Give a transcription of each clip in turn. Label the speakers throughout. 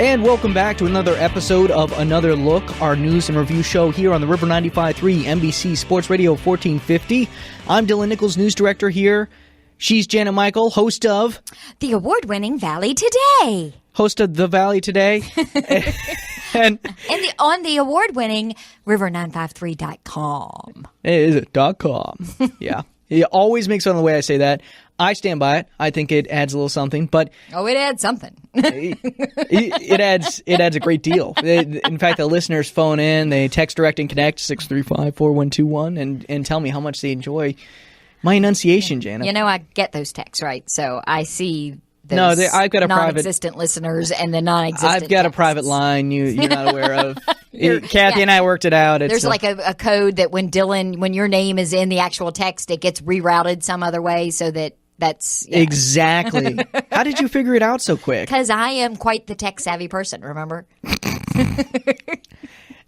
Speaker 1: And welcome back to another episode of Another Look, our news and review show here on the River 95.3 NBC Sports Radio 1450. I'm Dylan Nicholls, news director here. She's Janet Michael, host of
Speaker 2: the award-winning Valley Today.
Speaker 1: Host of The Valley Today. and
Speaker 2: on the award-winning river953.com.
Speaker 1: Is it .com? Yeah. He always makes fun of the way I say that. I stand by it. I think it adds a little something, but
Speaker 2: it adds something.
Speaker 1: it adds a great deal. In fact, the listeners phone in, they text direct and connect 635-4121 and tell me how much they enjoy my enunciation, Janet.
Speaker 2: You know, I get those texts, right? So I see those
Speaker 1: I've got a
Speaker 2: non-existent listeners and the non-existent
Speaker 1: I've got
Speaker 2: texts.
Speaker 1: A private line you're not aware of. Kathy and I worked it out.
Speaker 2: There's like a code that when your name is in the actual text, it gets rerouted some other way so that's
Speaker 1: Exactly. How did you figure it out so quick?
Speaker 2: Because I am quite the tech-savvy person, remember?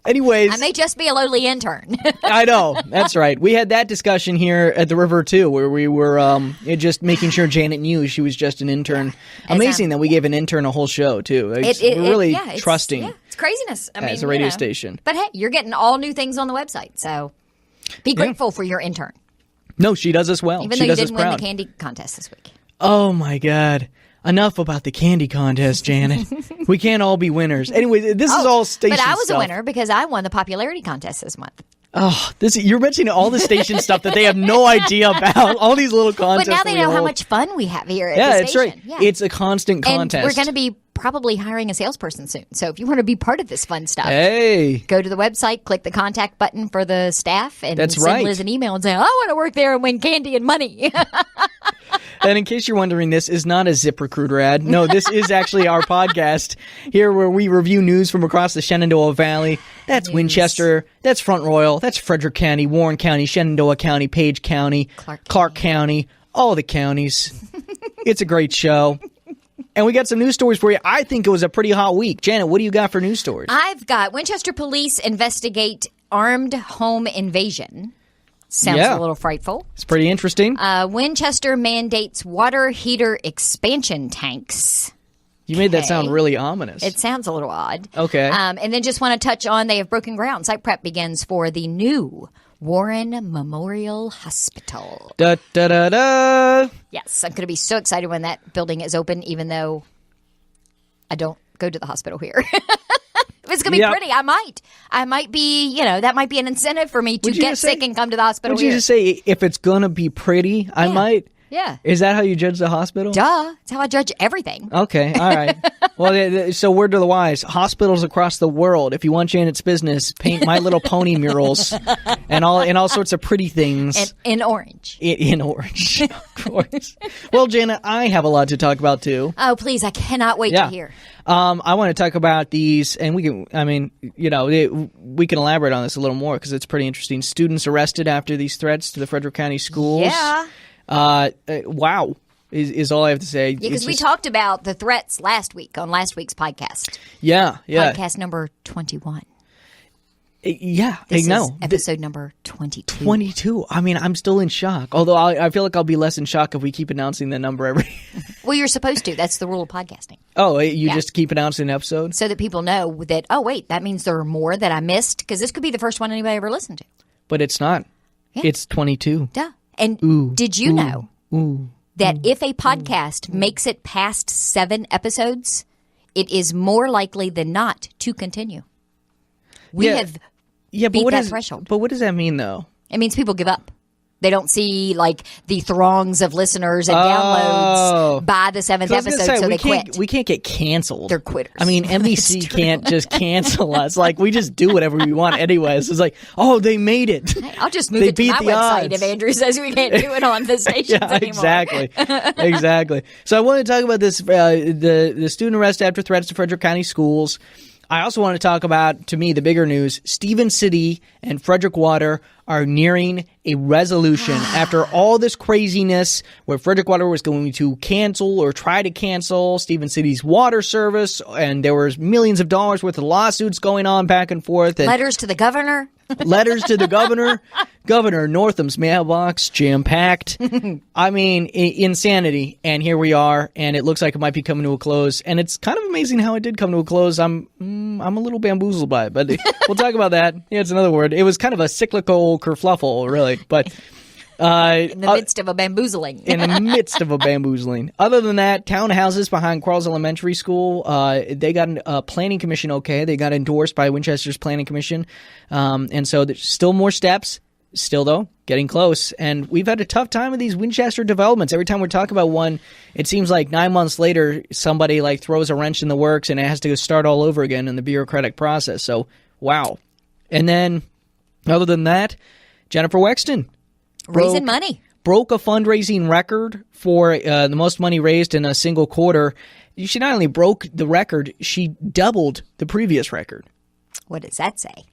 Speaker 1: Anyways.
Speaker 2: I may just be a lowly intern.
Speaker 1: I know. That's right. We had that discussion here at the River, too, where we were just making sure Janet knew she was just an intern. Amazing that we gave an intern a whole show, too. We're really trusting.
Speaker 2: It's craziness.
Speaker 1: As a radio station.
Speaker 2: But hey, you're getting all new things on the website, so be grateful for your intern.
Speaker 1: No, she does us well.
Speaker 2: Even though you didn't win the candy contest this week.
Speaker 1: Oh, my God. Enough about the candy contest, Janet. We can't all be winners. Anyway, this is all station stuff.
Speaker 2: But I was a winner because I won the popularity contest this month.
Speaker 1: Oh, you're mentioning all the station stuff that they have no idea about. All these little contests.
Speaker 2: But now they know how much fun we have here at the
Speaker 1: station. That's right.
Speaker 2: Yeah.
Speaker 1: It's a constant contest.
Speaker 2: And we're going to be probably hiring a salesperson soon. So if you want to be part of this fun stuff,
Speaker 1: go
Speaker 2: to the website, click the contact button for the staff, and
Speaker 1: send
Speaker 2: Liz an email and say, I want to work there and win candy and money.
Speaker 1: And in case you're wondering, this is not a ZipRecruiter ad. No, this is actually our podcast here where we review news from across the Shenandoah Valley. That's Winchester. That's Front Royal. That's Frederick County, Warren County, Shenandoah County, Page County, Clark County, all the counties. It's a great show. And we got some news stories for you. I think it was a pretty hot week. Janet, what do you got for news stories?
Speaker 2: I've got Winchester police investigate armed home invasion. Sounds a little frightful.
Speaker 1: It's pretty interesting.
Speaker 2: Winchester mandates water heater expansion tanks.
Speaker 1: You made that sound really ominous.
Speaker 2: It sounds a little odd.
Speaker 1: Okay.
Speaker 2: And then just want to touch on they have broken ground. Site prep begins for the new Warren Memorial Hospital.
Speaker 1: Da, da, da, da.
Speaker 2: Yes, I'm going to be so excited when that building is open, even though I don't go to the hospital here. If it's going to be pretty, I might be, that might be an incentive for me to get sick and come to the hospital here.
Speaker 1: Would you just say, if it's going to be pretty, I might?
Speaker 2: Yeah.
Speaker 1: Is that how you judge the hospital?
Speaker 2: Duh. That's how I judge everything.
Speaker 1: Okay. All right. Well, so word to the wise, hospitals across the world, if you want Janet's business, paint My Little Pony murals and all sorts of pretty things.
Speaker 2: In orange.
Speaker 1: In orange, of course. Well, Janet, I have a lot to talk about, too.
Speaker 2: Oh, please. I cannot wait to hear.
Speaker 1: I want to talk about these, and we can elaborate on this a little more because it's pretty interesting. Students arrested after these threats to the Frederick County schools.
Speaker 2: Yeah.
Speaker 1: Wow is all I have to say.
Speaker 2: Yeah, because we talked about the threats last week on last week's podcast.
Speaker 1: Yeah.
Speaker 2: Podcast number 21.
Speaker 1: Yeah,
Speaker 2: this is episode number 22.
Speaker 1: 22. I mean, I'm still in shock. Although I feel like I'll be less in shock if we keep announcing the number every.
Speaker 2: Well, you're supposed to. That's the rule of podcasting.
Speaker 1: Oh, you just keep announcing an episode?
Speaker 2: So that people know that, oh, wait, that means there are more that I missed, because this could be the first one anybody ever listened to.
Speaker 1: But it's not. Yeah. It's 22.
Speaker 2: Duh. And did you know that if a podcast makes it past 7 episodes, it is more likely than not to continue? We have beat that threshold.
Speaker 1: But what does that mean, though?
Speaker 2: It means people give up. They don't see the throngs of listeners and downloads by the 7th episode, so they quit.
Speaker 1: We can't get canceled.
Speaker 2: They're quitters.
Speaker 1: I mean, NBC can't just cancel us. We just do whatever we want anyway. So it's they made it.
Speaker 2: Hey, I'll just move it to my website if Andrew says we can't do it on the stations anymore.
Speaker 1: Exactly. So I want to talk about this, the student arrest after threats to Frederick County schools. I also want to talk about, to me, the bigger news. Stephen City and Frederick Water are nearing a resolution after all this craziness where Frederick Water was going to cancel or try to cancel Stephen City's water service, and there was millions of dollars worth of lawsuits going on back and forth. And
Speaker 2: letters to the governor.
Speaker 1: Letters to the governor Governor Northam's mailbox jam-packed. I mean, insanity. And here we are, and it looks like it might be coming to a close. And it's kind of amazing how it did come to a close. I'm a little bamboozled by it, but we'll talk about that. Yeah, it's another word. It was kind of a cyclical kerfluffle, really, but...
Speaker 2: in the midst of a bamboozling.
Speaker 1: In the midst of a bamboozling. Other than that, townhouses behind Quarles Elementary School, they got a planning commission okay. They got endorsed by Winchester's planning commission. And so there's still more steps. Still, though, getting close. And we've had a tough time with these Winchester developments. Every time we talk about one, it seems like 9 months later, somebody like throws a wrench in the works and it has to start all over again in the bureaucratic process. So, wow. And then, other than that, Jennifer Wexton.
Speaker 2: Raising money.
Speaker 1: Broke a fundraising record for the most money raised in a single quarter. She not only broke the record, she doubled the previous record.
Speaker 2: What does that say?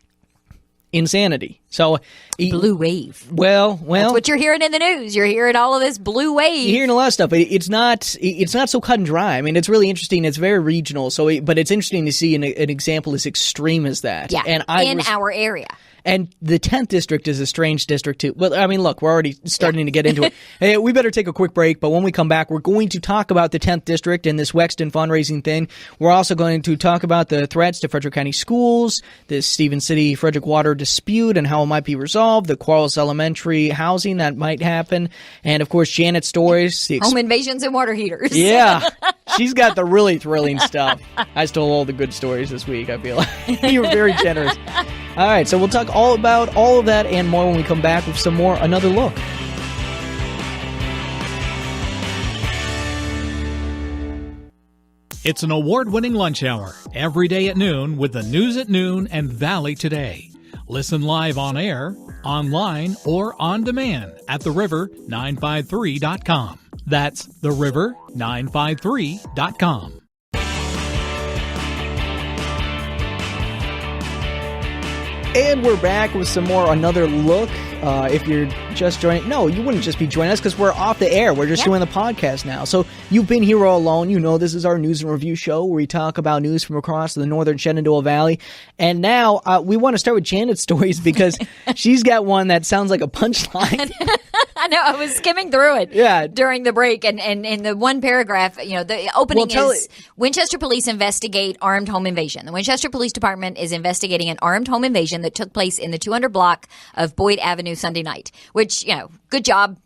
Speaker 1: Insanity. So
Speaker 2: blue wave.
Speaker 1: Well,
Speaker 2: that's what you're hearing in the news. You're hearing all of this blue wave.
Speaker 1: You're hearing a lot of stuff. It's not so cut and dry. I mean, it's really interesting. It's very regional. But it's interesting to see an example as extreme as that.
Speaker 2: Yeah.
Speaker 1: And
Speaker 2: our area.
Speaker 1: And the 10th district is a strange district, too. Well, I mean, look, we're already starting to get into it. Hey, we better take a quick break. But when we come back, we're going to talk about the 10th district and this Wexton fundraising thing. We're also going to talk about the threats to Frederick County schools, this Stevens City-Frederick water dispute and how it might be resolved, the Quarles Elementary housing that might happen, and, of course, Janet's stories.
Speaker 2: Home invasions and water heaters.
Speaker 1: Yeah. She's got the really thrilling stuff. I stole all the good stories this week, I feel like. You were very generous. All right, so we'll talk all about all of that and more when we come back with some more Another Look.
Speaker 3: It's an award-winning lunch hour every day at noon with the News at Noon and Valley Today. Listen live on air, online, or on demand at theriver953.com. That's theriver953.com.
Speaker 1: And we're back with some more Another Look. If you're just joining, no, you wouldn't just be joining us because we're off the air. We're just doing the podcast now. So you've been here all alone. You know this is our news and review show where we talk about news from across the northern Shenandoah Valley. And now we want to start with Janet's stories because she's got one that sounds like a punchline.
Speaker 2: I know. I was skimming through it during the break. And in the one paragraph, the opening is Winchester police investigate armed home invasion. The Winchester Police Department is investigating an armed home invasion that took place in the 200 block of Boyd Avenue Sunday night, which, good job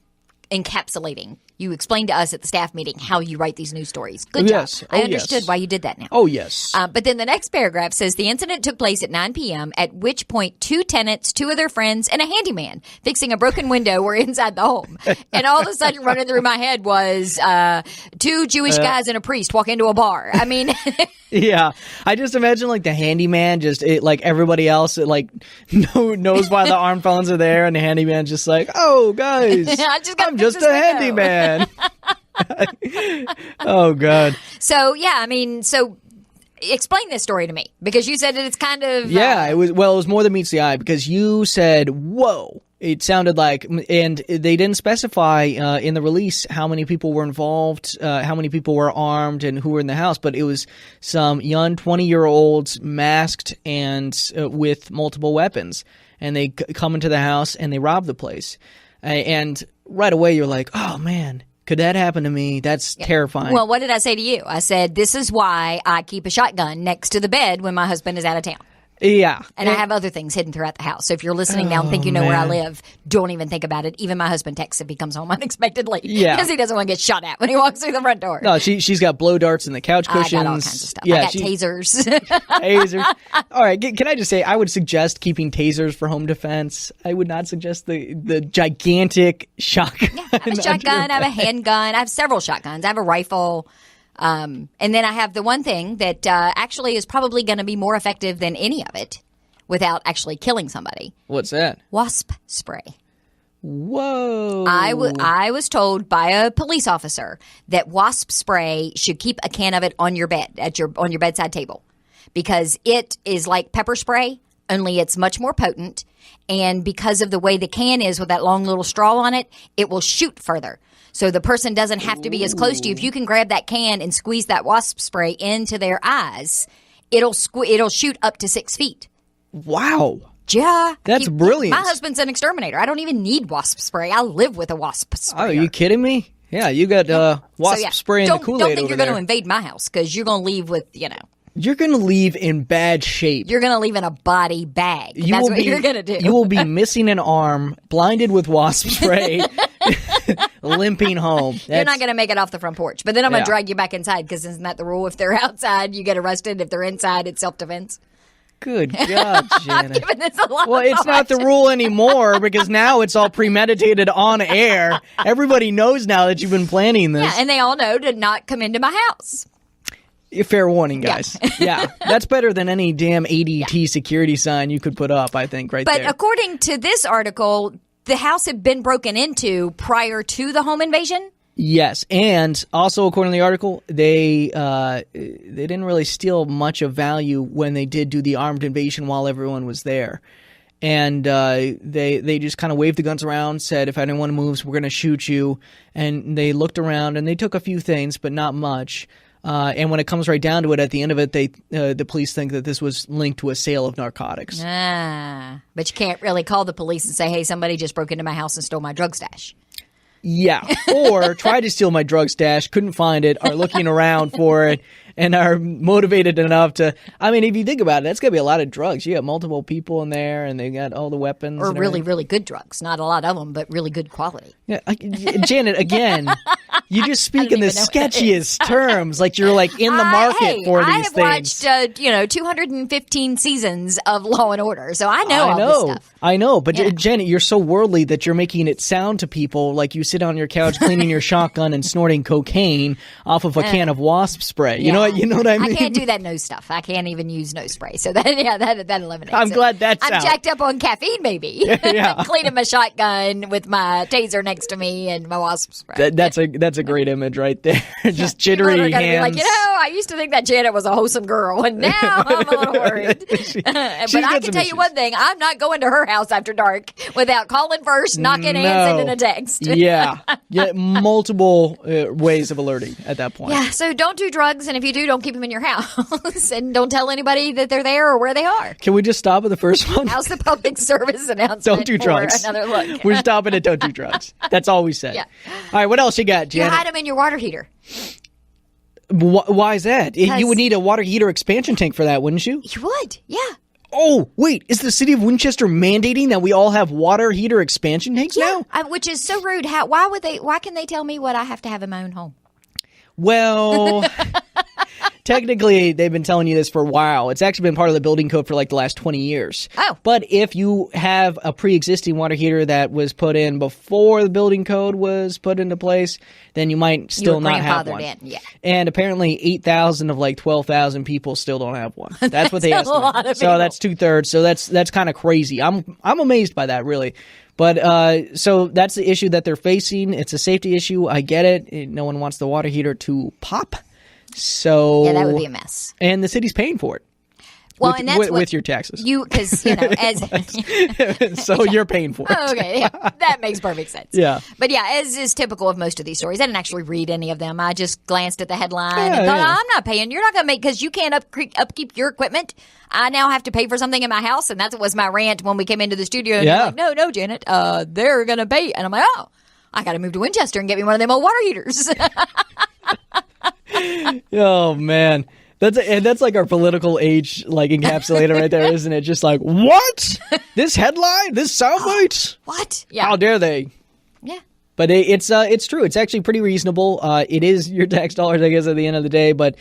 Speaker 2: encapsulating. You explained to us at the staff meeting how you write these news stories. Good job. I understood why you did that now.
Speaker 1: Oh, yes.
Speaker 2: But then the next paragraph says the incident took place at 9 p.m., at which point 2 tenants, 2 of their friends, and a handyman fixing a broken window were inside the home. And all of a sudden running through my head was 2 Jewish guys and a priest walk into a bar. I mean...
Speaker 1: Yeah. I just imagine the handyman like everybody else knows why the armed felons are there, and the handyman's just like, oh, guys, I'm just a handyman. Oh, God.
Speaker 2: So, explain this story to me, because you said that it's kind of...
Speaker 1: Yeah, it was more than meets the eye, because you said, whoa. It sounded like, and they didn't specify in the release how many people were involved, how many people were armed, and who were in the house. But it was some young 20-year-olds masked and with multiple weapons. And they come into the house and they rob the place. And right away you're like, oh, man. Could that happen to me? That's terrifying.
Speaker 2: Well, what did I say to you? I said, this is why I keep a shotgun next to the bed when my husband is out of town.
Speaker 1: Yeah.
Speaker 2: And I have other things hidden throughout the house. So if you're listening now and think you know where I live, don't even think about it. Even my husband texts if he comes home unexpectedly. Yeah. Because he doesn't want to get shot at when he walks through the front door.
Speaker 1: No, she's got blow darts in the couch cushions.
Speaker 2: I got all kinds of stuff. Yeah, I got tasers.
Speaker 1: Tasers. All right. Can I just say, I would suggest keeping tasers for home defense. I would not suggest the gigantic shotgun.
Speaker 2: Yeah, I have a shotgun. I have a handgun. I have several shotguns. I have a rifle. And then I have the one thing that actually is probably going to be more effective than any of it without actually killing somebody.
Speaker 1: What's that?
Speaker 2: Wasp spray.
Speaker 1: Whoa.
Speaker 2: I was told by a police officer that wasp spray should keep a can of it on your bed, on your bedside table, because it is like pepper spray, only it's much more potent. And because of the way the can is with that long little straw on it, it will shoot further. So the person doesn't have to be as close to you. If you can grab that can and squeeze that wasp spray into their eyes, it'll shoot up to 6 feet.
Speaker 1: Wow.
Speaker 2: Yeah.
Speaker 1: That's brilliant.
Speaker 2: My husband's an exterminator. I don't even need wasp spray. I live with a wasp spray.
Speaker 1: Oh, are you kidding me? Yeah, you got wasp spray in the Kool-Aid
Speaker 2: Don't think
Speaker 1: over
Speaker 2: you're
Speaker 1: there.
Speaker 2: going to invade my house because you're going to leave with,
Speaker 1: You're going to leave in bad shape.
Speaker 2: You're going to leave in a body bag. That's what you're going to do.
Speaker 1: You will be missing an arm, blinded with wasp spray, limping home.
Speaker 2: You're not going to make it off the front porch. But then I'm going
Speaker 1: Yeah.
Speaker 2: to drag you back inside because isn't that the rule? If they're outside, you get arrested. If they're inside, it's self-defense.
Speaker 1: Good God, Janet.
Speaker 2: Giving this a lot
Speaker 1: Well,
Speaker 2: of
Speaker 1: it's not the
Speaker 2: thought.
Speaker 1: rule anymore because now it's all premeditated on air. Everybody knows now that you've been planning this.
Speaker 2: Yeah, and they all know to not come into my house.
Speaker 1: Fair warning, guys. Yeah, that's better than any damn ADT security sign you could put up, I think, right
Speaker 2: But
Speaker 1: there.
Speaker 2: according to this article, the house had been broken into prior to the home invasion.
Speaker 1: Yes, and also according to the article, they didn't really steal much of value when they did do the armed invasion while everyone was there. And they just kind of waved the guns around, said, if anyone moves, we're going to shoot you. And they looked around, and they took a few things, but not much. And when it comes right down to it, at the end of it, the police think that this was linked to a sale of narcotics.
Speaker 2: But you can't really call the police and say, hey, somebody just broke into my house and stole my drug stash.
Speaker 1: Yeah, or tried to steal my drug stash, couldn't find it, are looking around for it, and are motivated enough to. I mean, if you think about it, that's gonna be a lot of drugs. You got multiple people in there, and they got all the weapons.
Speaker 2: Or
Speaker 1: and
Speaker 2: really,
Speaker 1: everything.
Speaker 2: really good drugs. Not a lot of them, but really good quality.
Speaker 1: Yeah, Janet. Again, you just speak in the
Speaker 2: even know what it
Speaker 1: sketchiest terms, like you're like in the market for these
Speaker 2: I have
Speaker 1: things.
Speaker 2: watched, 215 seasons of Law and Order, so I know all this stuff.
Speaker 1: I know, but
Speaker 2: Yeah.
Speaker 1: Janet, you're so worldly that you're making it sound to people like you sit on your couch cleaning your shotgun and snorting cocaine off of a can of wasp spray. You know what? You know what I mean?
Speaker 2: I can't do that nose stuff. I can't even use nose spray. So that eliminates
Speaker 1: I'm
Speaker 2: it.
Speaker 1: glad that's
Speaker 2: I'm
Speaker 1: out.
Speaker 2: jacked up on caffeine, maybe.
Speaker 1: Yeah.
Speaker 2: Cleaning my shotgun with my taser next to me and my wasp spray.
Speaker 1: That's a great image right there. Just
Speaker 2: People
Speaker 1: jittery
Speaker 2: are gonna
Speaker 1: hands.
Speaker 2: be like, I used to think that Janet was a wholesome girl, and now I'm a little worried.
Speaker 1: She's
Speaker 2: But
Speaker 1: got
Speaker 2: I can
Speaker 1: some
Speaker 2: tell you
Speaker 1: issues.
Speaker 2: one thing: I'm not going to her house after dark without calling first, knocking, and sending a text.
Speaker 1: Yeah, multiple ways of alerting at that point.
Speaker 2: Yeah, so don't do drugs, and if you do, don't keep them in your house, and don't tell anybody that they're there or where they are.
Speaker 1: Can we just stop at the first one?
Speaker 2: How's the public service announcement?
Speaker 1: Don't do drugs.
Speaker 2: For another look.
Speaker 1: We're stopping at don't do drugs. That's all we said.
Speaker 2: Yeah.
Speaker 1: All right, what else you got,
Speaker 2: You
Speaker 1: Janet?
Speaker 2: hide them in your water heater.
Speaker 1: Why is that?
Speaker 2: Because-
Speaker 1: You would need a water heater expansion tank for that, wouldn't you?
Speaker 2: You would, yeah.
Speaker 1: Oh, wait, is the city of Winchester mandating that we all have water heater expansion tanks now?
Speaker 2: Which is so rude. Why can they tell me what I have to have in my own home?
Speaker 1: Well, technically, they've been telling you this for a while. It's actually been part of the building code for like the last 20 years.
Speaker 2: Oh.
Speaker 1: But if you have a pre-existing water heater that was put in before the building code was put into place, then you might still not have
Speaker 2: grandfathered
Speaker 1: one.
Speaker 2: in, yeah.
Speaker 1: And apparently 8,000 of like 12,000 people still don't have one. That's what they
Speaker 2: That's a
Speaker 1: estimate.
Speaker 2: lot of
Speaker 1: So
Speaker 2: people.
Speaker 1: that's 2/3. So that's kind of crazy. I'm amazed by that, really. But so that's the issue that they're facing. It's a safety issue. I get it. No one wants the water heater to pop. So
Speaker 2: Yeah, that would be a mess.
Speaker 1: And the city's paying for it.
Speaker 2: Well,
Speaker 1: with,
Speaker 2: and that's
Speaker 1: with your taxes.
Speaker 2: because as
Speaker 1: So you're paying for it.
Speaker 2: Oh, okay, yeah, that makes perfect sense.
Speaker 1: Yeah.
Speaker 2: But yeah, as is typical of most of these stories, I didn't actually read any of them. I just glanced at the headline
Speaker 1: Yeah,
Speaker 2: and thought,
Speaker 1: yeah.
Speaker 2: I'm not paying. You're not going to make because you can't upkeep your equipment. I now have to pay for something in my house, and that was my rant when we came into the studio. And
Speaker 1: Yeah.
Speaker 2: you're like, no, Janet, they're going to pay, and I'm like, oh, I got to move to Winchester and get me one of them old water heaters.
Speaker 1: Oh man. That's like our political age like encapsulator right there, isn't it? Just like, what? This headline? This soundbite?
Speaker 2: What? Yeah,
Speaker 1: How dare they?
Speaker 2: yeah.
Speaker 1: But it's true. It's actually pretty reasonable. It is your tax dollars, I guess, at the end of the day. But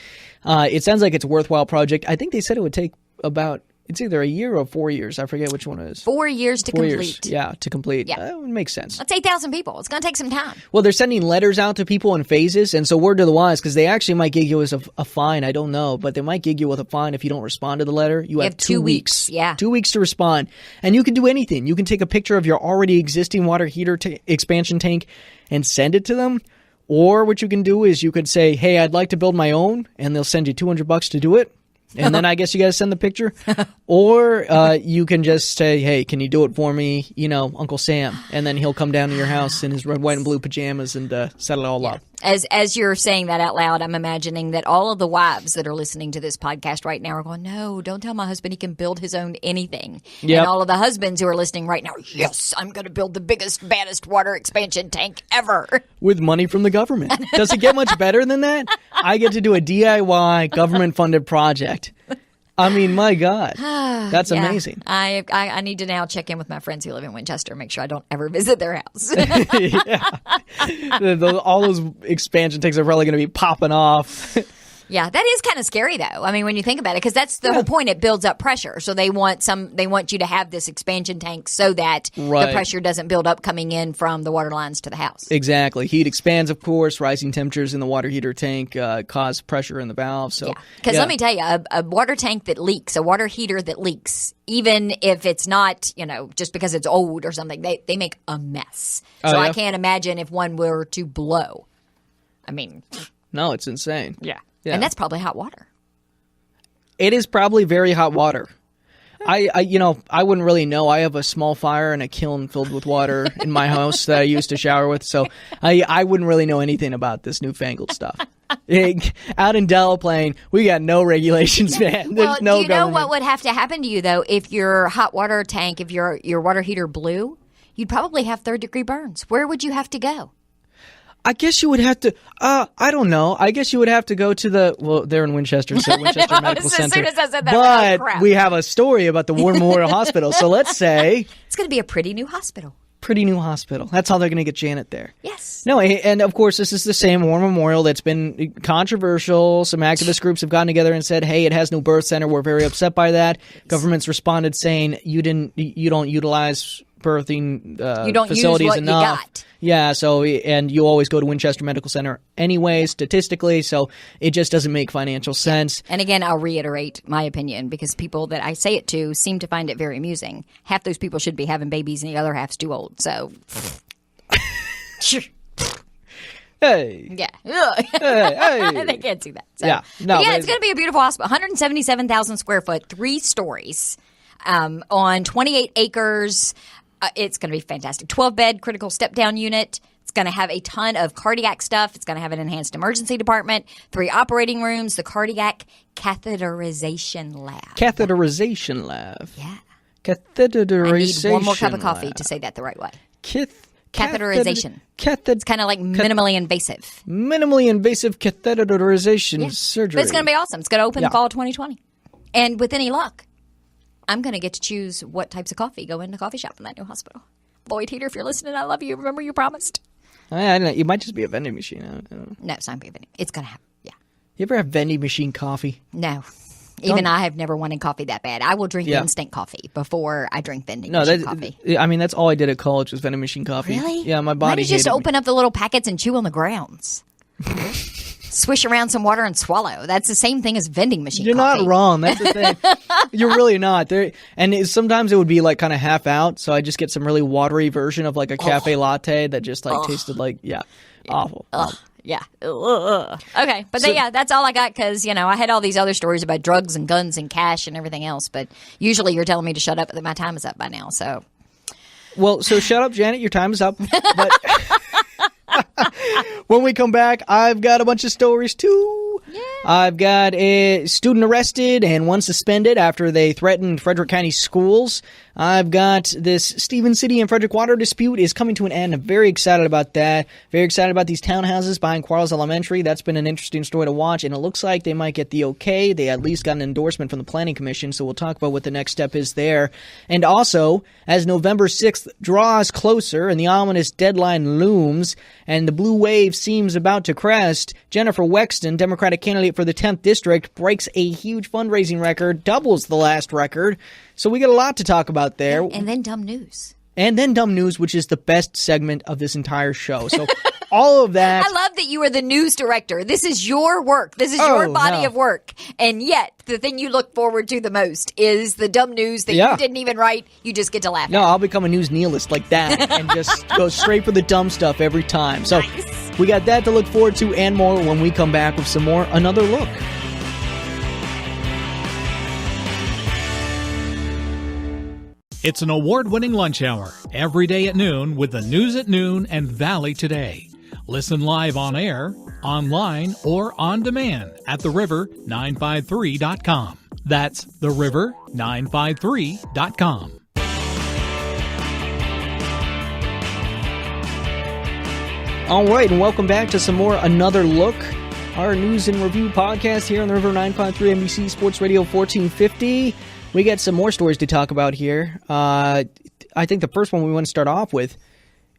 Speaker 1: it sounds like it's a worthwhile project. I think they said it would take about it's either a year or 4 years. I forget which one it is.
Speaker 2: 4 years to
Speaker 1: 4
Speaker 2: complete.
Speaker 1: years. Yeah, to complete.
Speaker 2: Yeah.
Speaker 1: It would make sense.
Speaker 2: That's 8,000 people. It's going to take some time.
Speaker 1: Well, they're sending letters out to people in phases, and so word to the wise, because they actually might gig you as a fine. I don't know, but they might gig you with a fine if you don't respond to the letter. You have
Speaker 2: 2 weeks. Yeah.
Speaker 1: 2 weeks to respond, and you can do anything. You can take a picture of your already existing water heater expansion tank and send it to them, or what you can do is you could say, hey, I'd like to build my own, and they'll send you $200 to do it. And then I guess you got to send the picture. Or you can just say, hey, can you do it for me? Uncle Sam. And then he'll come down to your house in his red, white, and blue pajamas and set it all up.
Speaker 2: As you're saying that out loud, I'm imagining that all of the wives that are listening to this podcast right now are going, no, don't tell my husband he can build his own anything.
Speaker 1: Yep.
Speaker 2: And all of the husbands who are listening right now, yes, I'm going to build the biggest, baddest water expansion tank ever.
Speaker 1: With money from the government. Does it get much better than that? I get to do a DIY government-funded project. I mean, my God, that's amazing.
Speaker 2: I need to now check in with my friends who live in Winchester, make sure I don't ever visit their house.
Speaker 1: All those expansion tanks are probably going to be popping off.
Speaker 2: Yeah, that is kind of scary, though. I mean, when you think about it, because that's the whole point. It builds up pressure. So they want you to have this expansion tank so that the pressure doesn't build up coming in from the water lines to the house.
Speaker 1: Exactly. Heat expands, of course. Rising temperatures in the water heater tank cause pressure in the valve. So,
Speaker 2: because let me tell you, a water tank that leaks, a water heater that leaks, even if it's not, just because it's old or something, they make a mess. So I can't imagine if one were to blow. I mean,
Speaker 1: no, it's insane.
Speaker 2: Yeah. And that's probably hot water.
Speaker 1: It is probably very hot water. I wouldn't really know. I have a small fire and a kiln filled with water in my house that I used to shower with, so I wouldn't really know anything about this newfangled stuff. Out in Delaplane, we got no regulations, man. There's no
Speaker 2: do you know
Speaker 1: government.
Speaker 2: what would have to happen to you, though, if your hot water tank, if your water heater blew? You'd probably have third-degree burns. Where would you have to go?
Speaker 1: I guess you would have to, I don't know. I guess you would have to go to they're in Winchester, so Winchester Medical Center.
Speaker 2: As soon as I said that,
Speaker 1: but we have a story about the War Memorial Hospital. So let's say.
Speaker 2: It's going to be a pretty new hospital.
Speaker 1: Pretty new hospital. That's how they're going to get Janet there.
Speaker 2: Yes.
Speaker 1: No, and of course, this is the same War Memorial that's been controversial. Some activist groups have gotten together and said, hey, it has no birth center. We're very upset by that. Government's responded saying, you don't utilize birthing
Speaker 2: you don't
Speaker 1: facilities
Speaker 2: use what
Speaker 1: enough.
Speaker 2: You got.
Speaker 1: Yeah, and you always go to Winchester Medical Center anyway, statistically, so it just doesn't make financial sense.
Speaker 2: And again, I'll reiterate my opinion, because people that I say it to seem to find it very amusing. Half those people should be having babies and the other half's too old, so.
Speaker 1: Hey.
Speaker 2: Yeah.
Speaker 1: Hey.
Speaker 2: They can't see that. So.
Speaker 1: Yeah. No,
Speaker 2: it's going to be a beautiful hospital. 177,000 square foot, 3 stories, on 28 acres. It's going to be fantastic. 12-bed critical step-down unit. It's going to have a ton of cardiac stuff. It's going to have an enhanced emergency department, 3 operating rooms, the cardiac catheterization lab.
Speaker 1: Catheterization lab.
Speaker 2: Yeah.
Speaker 1: Catheterization
Speaker 2: I need one more cup of
Speaker 1: lab.
Speaker 2: coffee to say that the right way.
Speaker 1: Catheterization.
Speaker 2: It's kind of like minimally invasive.
Speaker 1: Minimally invasive catheterization surgery.
Speaker 2: But it's going to be awesome. It's going to open fall 2020. And with any luck, I'm going to get to choose what types of coffee go in the coffee shop in that new hospital. Lloyd Heater, if you're listening, I love you. Remember you promised.
Speaker 1: I don't know. It might just be a vending machine. I don't know.
Speaker 2: No, it's not going to be a vending. It's going to have,
Speaker 1: You ever have vending machine coffee?
Speaker 2: No. Even I have never wanted coffee that bad. I will drink instant coffee before I drink vending machine coffee.
Speaker 1: I mean, that's all I did at college was vending machine coffee.
Speaker 2: Really?
Speaker 1: Yeah, my body
Speaker 2: Why don't you just
Speaker 1: hated
Speaker 2: open up the little packets and chew on the grounds? Swish around some water and swallow. That's the same thing as vending machine
Speaker 1: You're
Speaker 2: coffee.
Speaker 1: not wrong. That's the thing. You're really not. Sometimes it would be like kind of half out, so I just get some really watery version of like a cafe latte that just like tasted like, awful.
Speaker 2: Yeah. Okay. But that's all I got, because, I had all these other stories about drugs and guns and cash and everything else. But usually you're telling me to shut up, that my time is up by now. So.
Speaker 1: Well, so shut up, Janet. Your time is up. But when we come back, I've got a bunch of stories too. Yeah. I've got a student arrested and one suspended after they threatened Frederick County schools. I've got this Stephen City and Frederick water dispute is coming to an end. I'm very excited about that. Very excited about these townhouses behind Quarles Elementary. That's been an interesting story to watch, and it looks like they might get the okay. They at least got an endorsement from the Planning Commission, so we'll talk about what the next step is there. And also, as November 6th draws closer and the ominous deadline looms and the blue wave seems about to crest, Jennifer Wexton, Democratic candidate for the 10th District, breaks a huge fundraising record, doubles the last record. So we got a lot to talk about there.
Speaker 2: And then dumb news.
Speaker 1: And then dumb news, which is the best segment of this entire show. So all of that.
Speaker 2: I love that you are the news director. This is your work. This is your body of work. And yet, the thing you look forward to the most is the dumb news that you didn't even write. You just get to laugh at.
Speaker 1: I'll become a news nihilist like that and just go straight for the dumb stuff every time. So we got that to look forward to and more when we come back with some more Another Look.
Speaker 3: It's an award-winning lunch hour every day at noon with the News at Noon and Valley Today. Listen live on air, online, or on demand at theriver953.com. That's theriver953.com.
Speaker 1: All right, and welcome back to some more Another Look, our news and review podcast here on the River 953 NBC Sports Radio 1450. We got some more stories to talk about here. I think the first one we want to start off with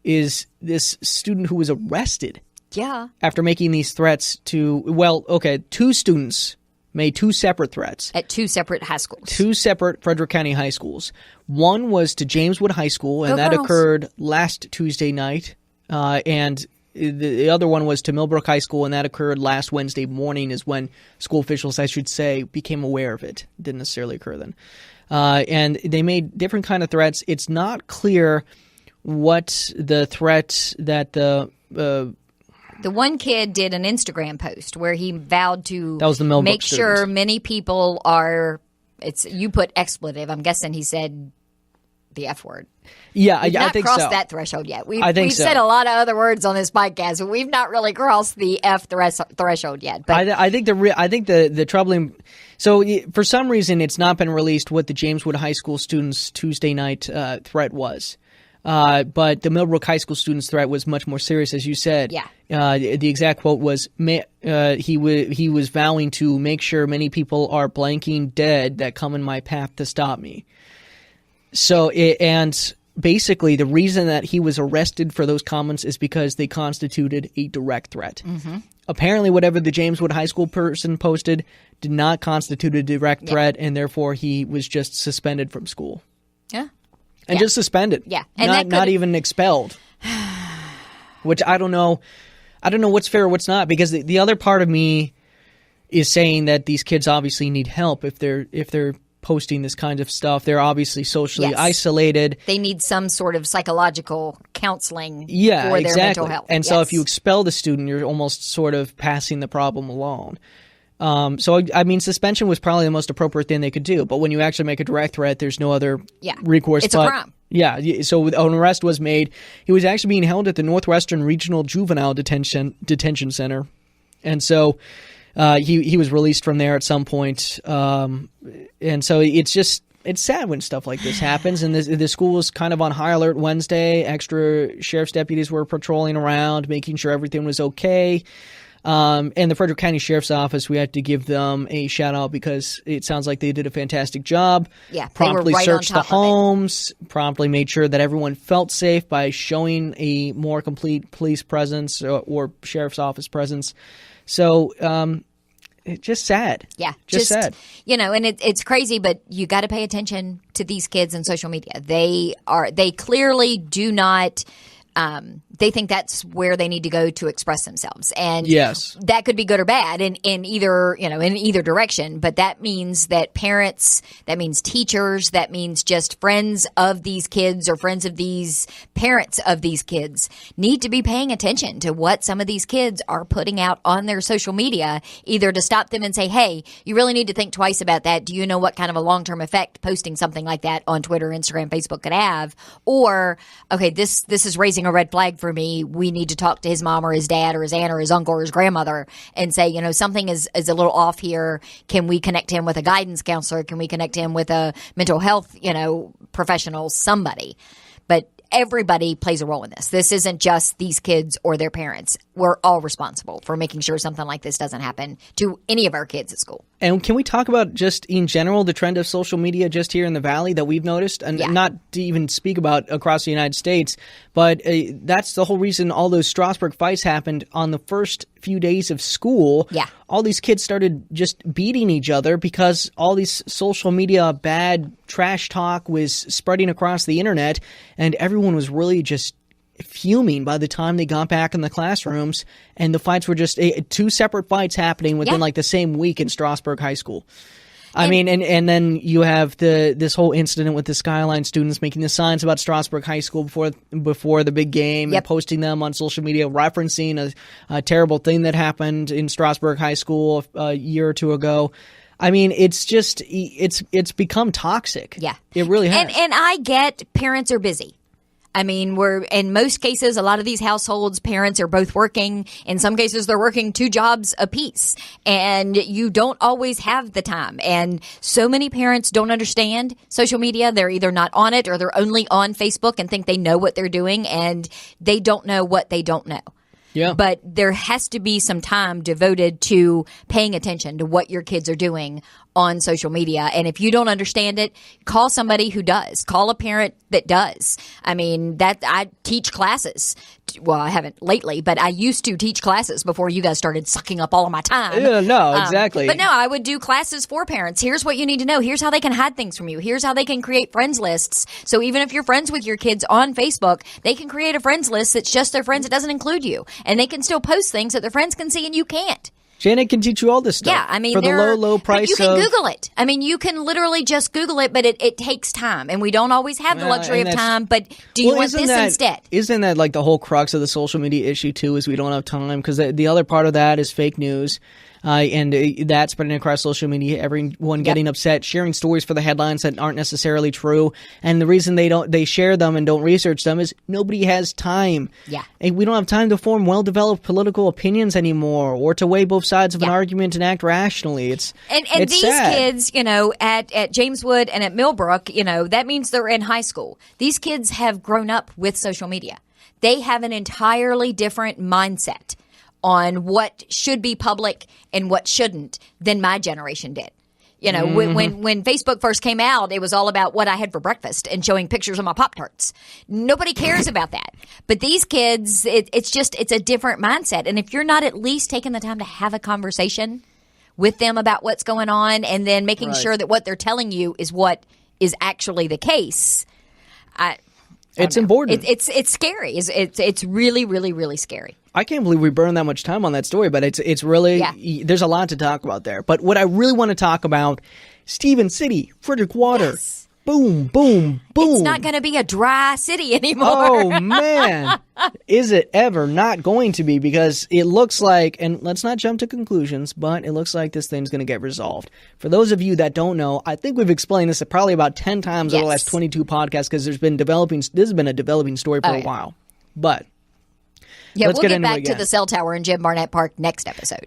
Speaker 1: is this student who was arrested.
Speaker 2: Yeah.
Speaker 1: After making these threats to, two students made two separate threats.
Speaker 2: At two separate high schools.
Speaker 1: Two separate Frederick County high schools. One was to Jameswood High School, and that occurred last Tuesday night. And the other one was to Millbrook High School, and that occurred last Wednesday morning is when school officials, I should say, became aware of it. It didn't necessarily occur then. And they made different kind of threats. It's not clear what the threat that the
Speaker 2: one kid did an Instagram post where he vowed to make sure many people are – you put expletive. I'm guessing he said the F word.
Speaker 1: Yeah,
Speaker 2: we've not
Speaker 1: I think
Speaker 2: crossed
Speaker 1: so.
Speaker 2: that threshold yet. We've
Speaker 1: so.
Speaker 2: said a lot of other words on this podcast, but we've not really crossed the F threshold yet. But
Speaker 1: I think the troubling. So for some reason, it's not been released what the Jameswood High School students' Tuesday night threat was. But the Millbrook High School students' threat was much more serious, as you said.
Speaker 2: Yeah.
Speaker 1: The exact quote was, he was vowing to make sure many people are blanking dead that come in my path to stop me. So, and basically the reason that he was arrested for those comments is because they constituted a direct threat. Mm-hmm. Apparently, whatever the Jameswood High School person posted did not constitute a direct threat, and therefore he was just suspended from school.
Speaker 2: Yeah.
Speaker 1: And just suspended.
Speaker 2: Yeah. And
Speaker 1: not even expelled. Which I don't know. I don't know what's fair or what's not, because the other part of me is saying that these kids obviously need help if they're posting this kind of stuff. They're obviously socially isolated.
Speaker 2: They need some sort of psychological counseling for their mental health.
Speaker 1: And so if you expel the student, you're almost sort of passing the problem along. So, I mean, suspension was probably the most appropriate thing they could do. But when you actually make a direct threat, there's no other recourse.
Speaker 2: It's a crime.
Speaker 1: Yeah. So an arrest was made. He was actually being held at the Northwestern Regional Juvenile Detention Center. And so he was released from there at some point. And so it's sad when stuff like this happens. And the school was kind of on high alert Wednesday. Extra sheriff's deputies were patrolling around, making sure everything was okay. And the Frederick County Sheriff's Office, we had to give them a shout out because it sounds like they did a fantastic job.
Speaker 2: Yeah,
Speaker 1: promptly
Speaker 2: they were right
Speaker 1: searched
Speaker 2: on top
Speaker 1: the homes, promptly made sure that everyone felt safe by showing a more complete police presence or sheriff's office presence. So, it's just sad.
Speaker 2: Yeah.
Speaker 1: Just sad.
Speaker 2: And it's crazy, but you got to pay attention to these kids on social media. They clearly do not, they think that's where they need to go to express themselves. And
Speaker 1: yes,
Speaker 2: that could be good or bad in either direction. But that means that parents, that means teachers, that means just friends of these kids or friends of these parents of these kids need to be paying attention to what some of these kids are putting out on their social media, either to stop them and say, hey, you really need to think twice about that. Do you know what kind of a long-term effect posting something like that on Twitter, Instagram, Facebook could have? Or, okay, this is raising a red flag for me. We need to talk to his mom or his dad or his aunt or his uncle or his grandmother and say, something is a little off here. Can we connect him with a guidance counselor? Can we connect him with a mental health, professional, somebody? But everybody plays a role in this. This isn't just these kids or their parents. We're all responsible for making sure something like this doesn't happen to any of our kids at school.
Speaker 1: And can we talk about just in general the trend of social media just here in the Valley that we've noticed? And not to even speak about across the United States, but that's the whole reason all those Strasburg fights happened on the first few days of school.
Speaker 2: Yeah.
Speaker 1: All these kids started just beating each other because all these social media bad trash talk was spreading across the internet, and everyone was really just fuming by the time they got back in the classrooms, and the fights were just two separate fights happening within like the same week in Strasburg High School. I mean, and then you have this whole incident with the Skyline students making the signs about Strasburg High School before the big game and posting them on social media, referencing a terrible thing that happened in Strasburg High School a year or two ago. I mean, it's just it's become toxic.
Speaker 2: Yeah,
Speaker 1: it really has.
Speaker 2: And I get parents are busy. I mean, we're in most cases, a lot of these households, parents are both working. In some cases, they're working 2 jobs apiece, and you don't always have the time. And so many parents don't understand social media. They're either not on it or they're only on Facebook and think they know what they're doing, and they don't know what they don't know.
Speaker 1: Yeah.
Speaker 2: But there has to be some time devoted to paying attention to what your kids are doing on social media. And if you don't understand it, call somebody who does. Call a parent that does. I mean, I teach classes. Well, I haven't lately, but I used to teach classes before you guys started sucking up all of my time.
Speaker 1: Yeah, no, exactly.
Speaker 2: But no, I would do classes for parents. Here's what you need to know. Here's how they can hide things from you. Here's how they can create friends lists. So even if you're friends with your kids on Facebook, they can create a friends list that's just their friends. It doesn't include you. And they can still post things that their friends can see and you can't.
Speaker 1: Janet can teach you all this stuff.
Speaker 2: Yeah, I mean,
Speaker 1: for the low price.
Speaker 2: But you can Google it. I mean, you can literally just Google it, but it takes time, and we don't always have the luxury of time. But do you want this instead?
Speaker 1: Isn't that like the whole crux of the social media issue too? Is we don't have time, because the other part of that is fake news. And that's spreading across social media, everyone getting upset, sharing stories for the headlines that aren't necessarily true. And the reason they share them and don't research them is nobody has time.
Speaker 2: Yeah.
Speaker 1: And we don't have time to form well-developed political opinions anymore, or to weigh both sides of an argument and act rationally. It's
Speaker 2: these
Speaker 1: sad.
Speaker 2: kids, at Jameswood and at Millbrook, that means they're in high school. These kids have grown up with social media. They have an entirely different mindset on what should be public and what shouldn't than my generation did. When Facebook first came out, it was all about what I had for breakfast and showing pictures of my Pop-Tarts. Nobody cares about that. But these kids, it's a different mindset. And if you're not at least taking the time to have a conversation with them about what's going on, and then making sure that what they're telling you is what is actually the case,
Speaker 1: it's important.
Speaker 2: It's scary. It's really, really, really scary.
Speaker 1: I can't believe we burned that much time on that story, but it's really, there's a lot to talk about there. But what I really want to talk about, Stephen City, Frederick Water.
Speaker 2: Yes.
Speaker 1: Boom, boom, boom.
Speaker 2: It's not going to be a dry city anymore.
Speaker 1: Oh, man. Is it ever not going to be? Because it looks like, and let's not jump to conclusions, but it looks like this thing's going to get resolved. For those of you that don't know, I think we've explained this probably about 10 times over the last 22 podcasts, because this has been a developing story for a while. But
Speaker 2: yeah,
Speaker 1: let's
Speaker 2: we'll get
Speaker 1: into
Speaker 2: back to the cell tower in Jim Barnett Park next episode.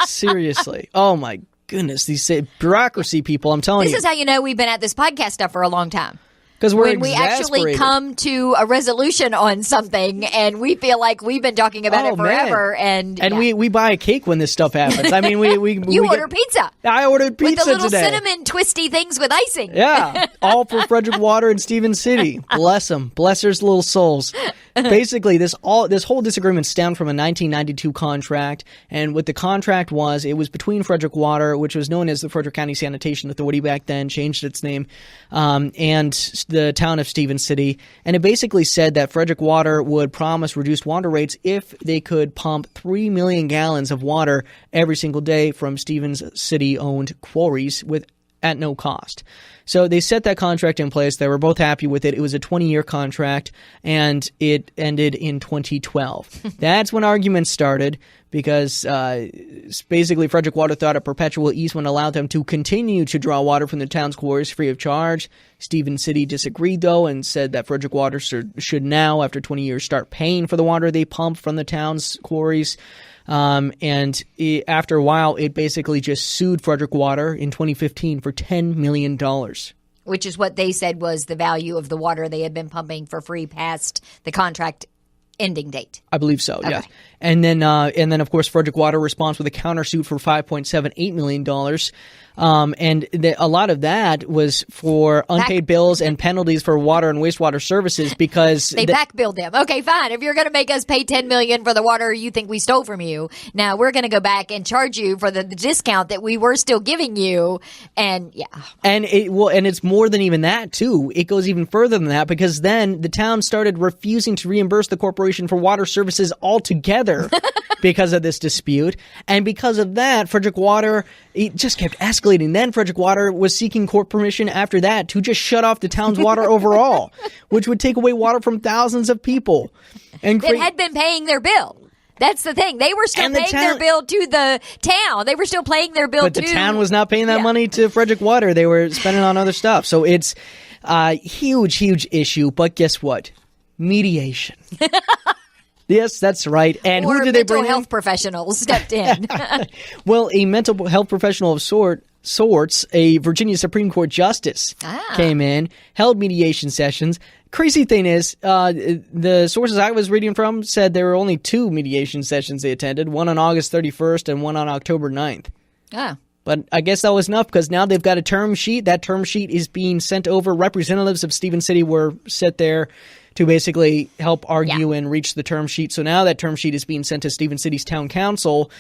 Speaker 1: Seriously. Oh, my goodness, these bureaucracy people, I'm telling you.
Speaker 2: This is how you know we've been at this podcast stuff for a long time.
Speaker 1: Because we're
Speaker 2: when we actually come to a resolution on something and we feel like we've been talking about it forever.
Speaker 1: Man. And we buy a cake when this stuff happens. I mean,
Speaker 2: you order pizza.
Speaker 1: I ordered pizza
Speaker 2: with the little
Speaker 1: today.
Speaker 2: Cinnamon twisty things with icing.
Speaker 1: Yeah, all for Frederick Water and Stephen City. Bless them. Bless their little souls. Basically, this whole disagreement stemmed from a 1992 contract, and what the contract was, it was between Frederick Water, which was known as the Frederick County Sanitation Authority back then, changed its name, and the town of Stephen City, and it basically said that Frederick Water would promise reduced water rates if they could pump 3 million gallons of water every single day from Stephen City-owned quarries at no cost. So they set that contract in place. They were both happy with it. It was a 20-year contract, and it ended in 2012. That's when arguments started, because basically Frederick Water thought a perpetual easement allowed them to continue to draw water from the town's quarries free of charge. Stephen City disagreed, though, and said that Frederick Water should now, after 20 years, start paying for the water they pump from the town's quarries. And after a while, it basically just sued Frederick Water in 2015 for $10 million.
Speaker 2: Which is what they said was the value of the water they had been pumping for free past the contract ending date.
Speaker 1: I believe so, yes. And then, of course, Frederick Water responds with a countersuit for $5.78 million. And a lot of that was for unpaid bills and penalties for water and wastewater services, because
Speaker 2: they back-billed them. Okay, fine. If you're going to make us pay $10 million for the water you think we stole from you, now we're going to go back and charge you for the discount that we were still giving you. And yeah.
Speaker 1: And it's more than even that, too. It goes even further than that, because then the town started refusing to reimburse the corporation for water services altogether because of this dispute. And because of that, Frederick Water, it just kept escalating. Then Frederick Water was seeking court permission after that to just shut off the town's water overall, which would take away water from thousands of people. And
Speaker 2: that had been paying their bill. That's the thing. They were still paying their bill to the town. They were still paying their bill
Speaker 1: But the town was not paying that money to Frederick Water. They were spending on other stuff. So it's Huge issue. But guess what? Mediation. Yes, that's right. And
Speaker 2: or
Speaker 1: who did they bring in?
Speaker 2: mental health professionals stepped in.
Speaker 1: Well, a mental health professional of sorts, a Virginia Supreme Court justice came in, held mediation sessions. Crazy thing is, the sources I was reading from said there were only 2 mediation sessions they attended, one on August 31st and one on October 9th.
Speaker 2: Oh.
Speaker 1: But I guess that was enough because now they've got a term sheet. That term sheet is being sent over. Representatives of Stephen City were set there to basically help argue and reach the term sheet. So now that term sheet is being sent to Stephen City's town council.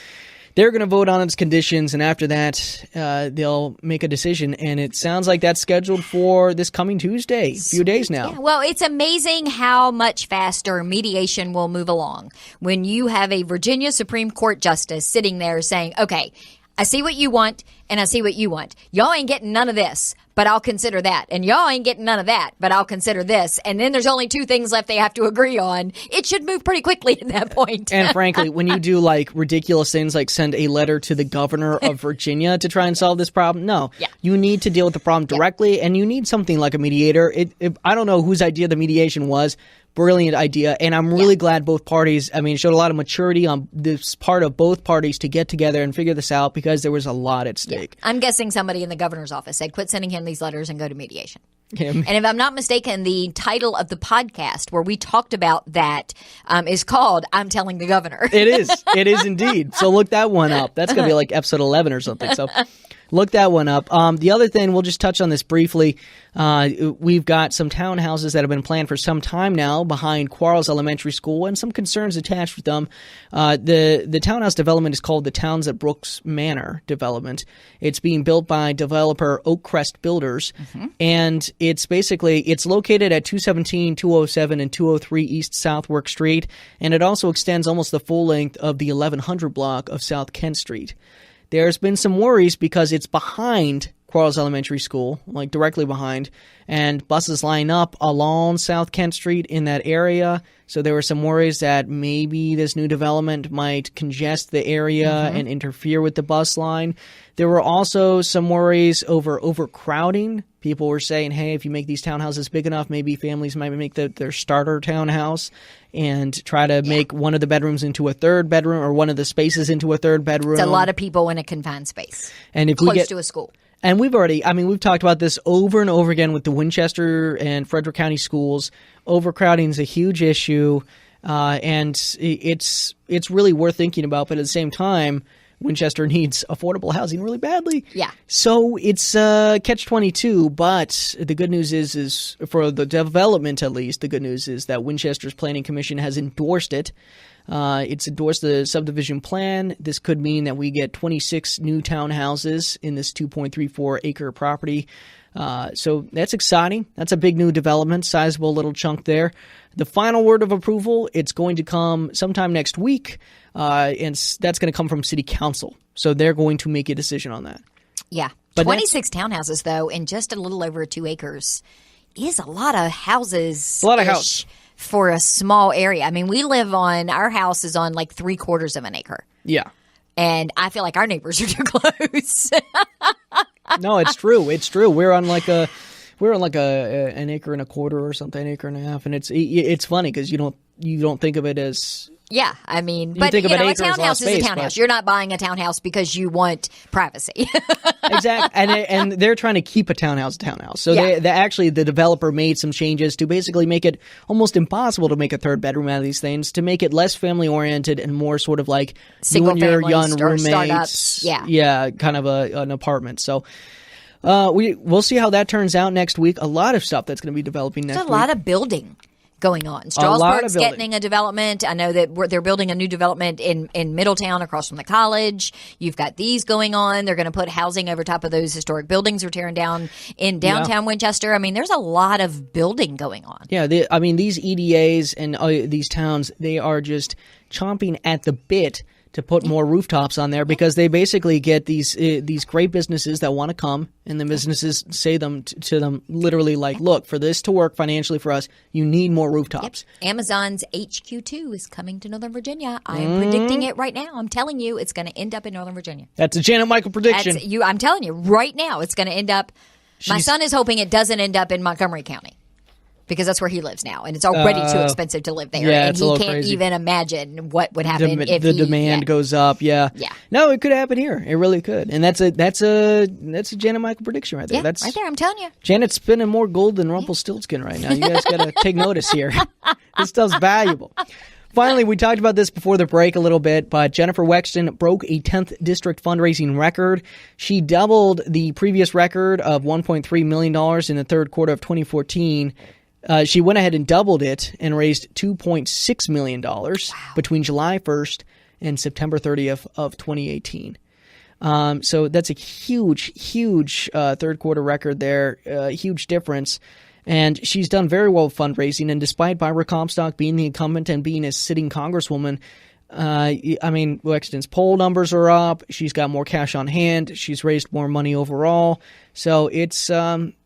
Speaker 1: They're going to vote on its conditions, and after that, they'll make a decision. And it sounds like that's scheduled for this coming Tuesday, a few days now.
Speaker 2: Yeah, well, it's amazing how much faster mediation will move along when you have a Virginia Supreme Court justice sitting there saying, okay, I see what you want, and I see what you want. Y'all ain't getting none of this, but I'll consider that. And y'all ain't getting none of that, but I'll consider this. And then there's only 2 things left they have to agree on. It should move pretty quickly at that point.
Speaker 1: And frankly, when you do like ridiculous things like send a letter to the governor of Virginia to try and solve this problem, you need to deal with the problem directly, and you need something like a mediator. I don't know whose idea the mediation was. Brilliant idea, and I'm really glad both parties, showed a lot of maturity on this part of both parties to get together and figure this out because there was a lot at stake.
Speaker 2: I'm guessing somebody in the governor's office said, quit sending him these letters and go to mediation.
Speaker 1: Him.
Speaker 2: And if I'm not mistaken, the title of the podcast where we talked about that is called I'm Telling the Governor.
Speaker 1: It is. It is indeed. So look that one up. That's going to be like episode 11 or something. So look that one up. The other thing, we'll just touch on this briefly. We've got some townhouses that have been planned for some time now behind Quarles Elementary School and some concerns attached with them. The townhouse development is called the Towns at Brooks Manor development. It's being built by developer Oakcrest Builders, and it's located at 217, 207, and 203 East Southwark Street, and it also extends almost the full length of the 1100 block of South Kent Street. There's been some worries because it's behind Quarles Elementary School, like directly behind, and buses line up along South Kent Street in that area. So there were some worries that maybe this new development might congest the area and interfere with the bus line. There were also some worries over overcrowding. People were saying, hey, if you make these townhouses big enough, maybe families might make their starter townhouse and try to make one of the bedrooms into a third bedroom or one of the spaces into a third bedroom.
Speaker 2: It's a lot of people in a confined space,
Speaker 1: and if
Speaker 2: close to a school.
Speaker 1: And we've talked about this over and over again with the Winchester and Frederick County schools. Overcrowding is a huge issue, and it's really worth thinking about. But at the same time, Winchester needs affordable housing really badly. Yeah. So it's catch-22. But the good news is for the development at least, the good news is that Winchester's Planning Commission has endorsed it. It's endorsed the subdivision plan. This could mean that we get 26 new townhouses in this 2.34 acre property. So that's exciting. That's a big new development, sizable little chunk there. The final word of approval, it's going to come sometime next week, and that's going to come from City Council. So they're going to make a decision on that.
Speaker 2: Yeah. But 26 townhouses, though, in just a little over 2 acres is a lot of houses.
Speaker 1: A lot of houses.
Speaker 2: For a small area. I mean, our house is on like 3/4 of an acre.
Speaker 1: Yeah.
Speaker 2: And I feel like our neighbors are too close.
Speaker 1: No, it's true. It's true. We're on like an acre and a quarter or something, acre and a half, and it's funny because you don't think of it as.
Speaker 2: Yeah, I mean, but a townhouse is a townhouse. You're not buying a townhouse because you want privacy.
Speaker 1: Exactly, and they're trying to keep a townhouse. So the developer made some changes to basically make it almost impossible to make a third bedroom out of these things, to make it less family oriented and more sort of like
Speaker 2: single
Speaker 1: you and your young roommates.
Speaker 2: Startups. Yeah,
Speaker 1: kind of an apartment. So. We'll see how that turns out next week. A lot of stuff that's going to be developing next week.
Speaker 2: There's a lot of building going on. Strasburg's getting a development. I know that they're building a new development in Middletown across from the college. You've got these going on. They're going to put housing over top of those historic buildings they're tearing down in downtown Winchester. I mean, there's a lot of building going on. Yeah,
Speaker 1: these EDAs and these towns, they are just chomping at the bit to put more rooftops on there because they basically get these great businesses that want to come, and the businesses say to them literally like, look, for this to work financially for us, you need more rooftops.
Speaker 2: Yep. Amazon's HQ2 is coming to Northern Virginia. I am predicting it right now. I'm telling you, it's going to end up in Northern Virginia.
Speaker 1: That's a Janet Michael prediction.
Speaker 2: I'm telling you right now, it's going to end up. My son is hoping it doesn't end up in Montgomery County because that's where he lives now, and it's already too expensive to live there.
Speaker 1: Yeah,
Speaker 2: and
Speaker 1: it's a
Speaker 2: he
Speaker 1: little
Speaker 2: can't
Speaker 1: crazy.
Speaker 2: even imagine what would happen if
Speaker 1: the demand goes up. Yeah. No, it could happen here. It really could. And that's a Janet Michael prediction right there.
Speaker 2: Yeah,
Speaker 1: That's
Speaker 2: right there. I'm telling you.
Speaker 1: Janet's spinning more gold than Rumpelstiltskin right now. You guys got to take notice here. This stuff's valuable. Finally, we talked about this before the break a little bit, but Jennifer Wexton broke a 10th district fundraising record. She doubled the previous record of $1.3 million in the third quarter of 2014. She went ahead and doubled it and raised $2.6 million between July 1st and September 30th of 2018. So that's a huge third quarter record there, huge difference. And she's done very well with fundraising. And despite Barbara Comstock being the incumbent and being a sitting congresswoman, Wexton's poll numbers are up. She's got more cash on hand. She's raised more money overall. So it's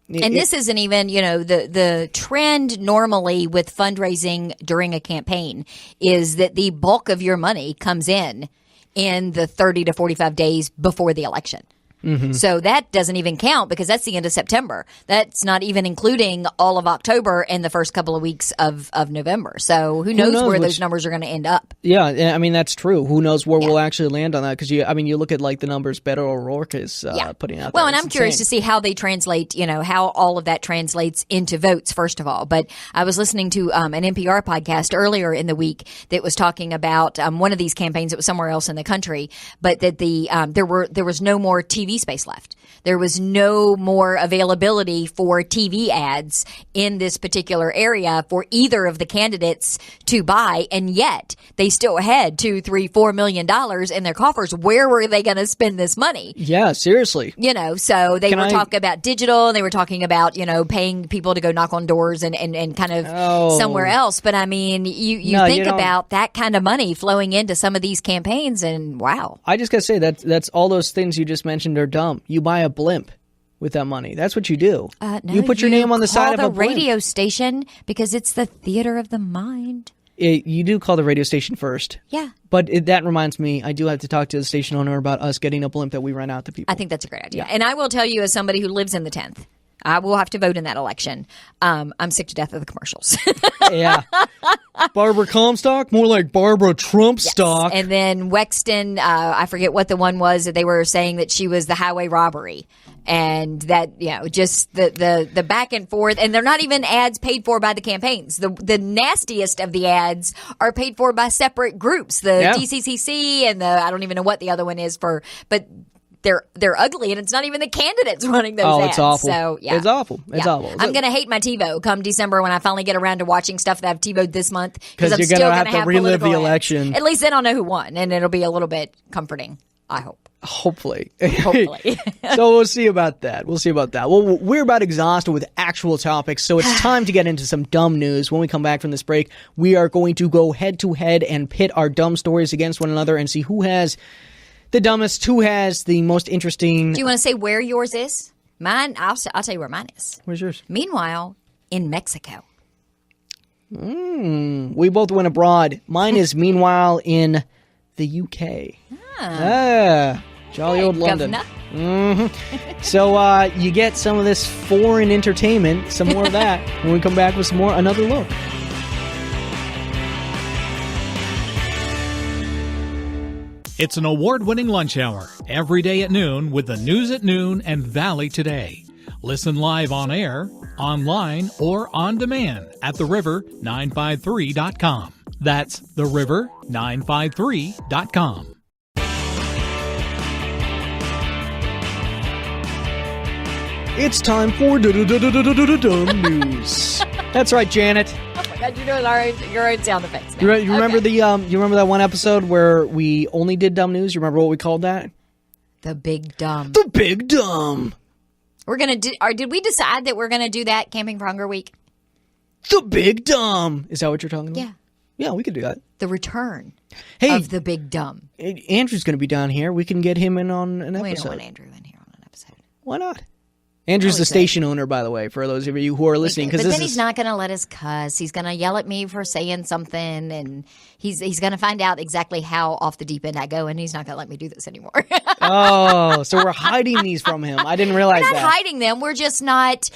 Speaker 2: this isn't even, the trend normally with fundraising during a campaign is that the bulk of your money comes in the 30 to 45 days before the election. Mm-hmm. So that doesn't even count because that's the end of September. That's not even including all of October and the first couple of weeks of November. So who knows where those numbers are going to end up?
Speaker 1: Yeah, I mean, that's true. Who knows where we'll actually land on that? Because, you look at like the numbers Beto O'Rourke is putting out there.
Speaker 2: Well, and I'm curious to see how they translate, how all of that translates into votes, first of all. But I was listening to an NPR podcast earlier in the week that was talking about one of these campaigns. It was somewhere else in the country, but that there was no more TV space left. There was no more availability for TV ads in this particular area for either of the candidates to buy, and yet they still had $2, $3, $4 million in their coffers. Where were they going to spend this money?
Speaker 1: Yeah, seriously.
Speaker 2: So they were talking about digital, and they were talking about paying people to go knock on doors and kind of somewhere else. But I mean, you think about that kind of money flowing into some of these campaigns, and wow.
Speaker 1: I just gotta say that's all those things you just mentioned are dumb. You buy a blimp with that money. That's what you do.
Speaker 2: No,
Speaker 1: you put your name on the side of a blimp.
Speaker 2: radio station because it's the theater of the mind.
Speaker 1: You do call the radio station first.
Speaker 2: Yeah.
Speaker 1: But that reminds me, I do have to talk to the station owner about us getting a blimp that we rent out to people.
Speaker 2: I think that's a great idea. Yeah. And I will tell you, as somebody who lives in the 10th, I will have to vote in that election. I'm sick to death of the commercials.
Speaker 1: Yeah. Barbara Comstock, more like Barbara Trump stock.
Speaker 2: And then Wexton, I forget what the one was that they were saying that she was the highway robbery. And that, just the back and forth. And they're not even ads paid for by the campaigns. The nastiest of the ads are paid for by separate groups. The DCCC and I don't even know what the other one is but they're ugly, and it's not even the candidates running those ads.
Speaker 1: Oh, it's awful.
Speaker 2: So, yeah.
Speaker 1: It's awful. It's awful.
Speaker 2: I'm going to hate my TiVo come December when I finally get around to watching stuff that I've TiVoed this month.
Speaker 1: Because
Speaker 2: I'm
Speaker 1: you're
Speaker 2: still
Speaker 1: going
Speaker 2: going
Speaker 1: to have to relive the election.
Speaker 2: At least then I'll know who won, and it'll be a little bit comforting, I hope.
Speaker 1: Hopefully.
Speaker 2: Hopefully.
Speaker 1: So we'll see about that. Well, we're about exhausted with actual topics, so it's time to get into some dumb news. When we come back from this break, we are going to go head-to-head and pit our dumb stories against one another and see who has the dumbest, who has the most interesting.
Speaker 2: Do you want to say where yours is? Mine, I'll tell you where mine is.
Speaker 1: Where's yours?
Speaker 2: Meanwhile, in Mexico.
Speaker 1: We both went abroad. Mine is meanwhile in the UK. Jolly old London. Mm-hmm. So you get some of this foreign entertainment, some more of that, when we come back with some more Another Look.
Speaker 3: It's an award-winning lunch hour every day at noon with the News at Noon and Valley Today. Listen live on air, online, or on demand at theriver953.com. That's theriver953.com.
Speaker 1: It's time for dumb news. That's right, Janet.
Speaker 2: Oh my God, you're doing your own sound effects now.
Speaker 1: You remember you remember that one episode where we only did dumb news? You remember what we called that?
Speaker 2: The Big Dumb.
Speaker 1: The Big Dumb.
Speaker 2: We're gonna do. Or did we decide that we're gonna do that Camping for Hunger Week?
Speaker 1: The Big Dumb. Is that what you're talking about?
Speaker 2: Yeah.
Speaker 1: Yeah, we could do that.
Speaker 2: The return
Speaker 1: of
Speaker 2: the Big Dumb.
Speaker 1: Andrew's going to be down here. We can get him in on an episode.
Speaker 2: We don't want Andrew in here on an episode.
Speaker 1: Why not? Andrew's the station owner, by the way, for those of you who are listening.
Speaker 2: But then he's not going to let us cuss. He's going to yell at me for saying something, and he's going to find out exactly how off the deep end I go, and he's not going to let me do this anymore.
Speaker 1: Oh, so we're hiding these from him. I didn't realize that.
Speaker 2: We're not hiding them. We're just not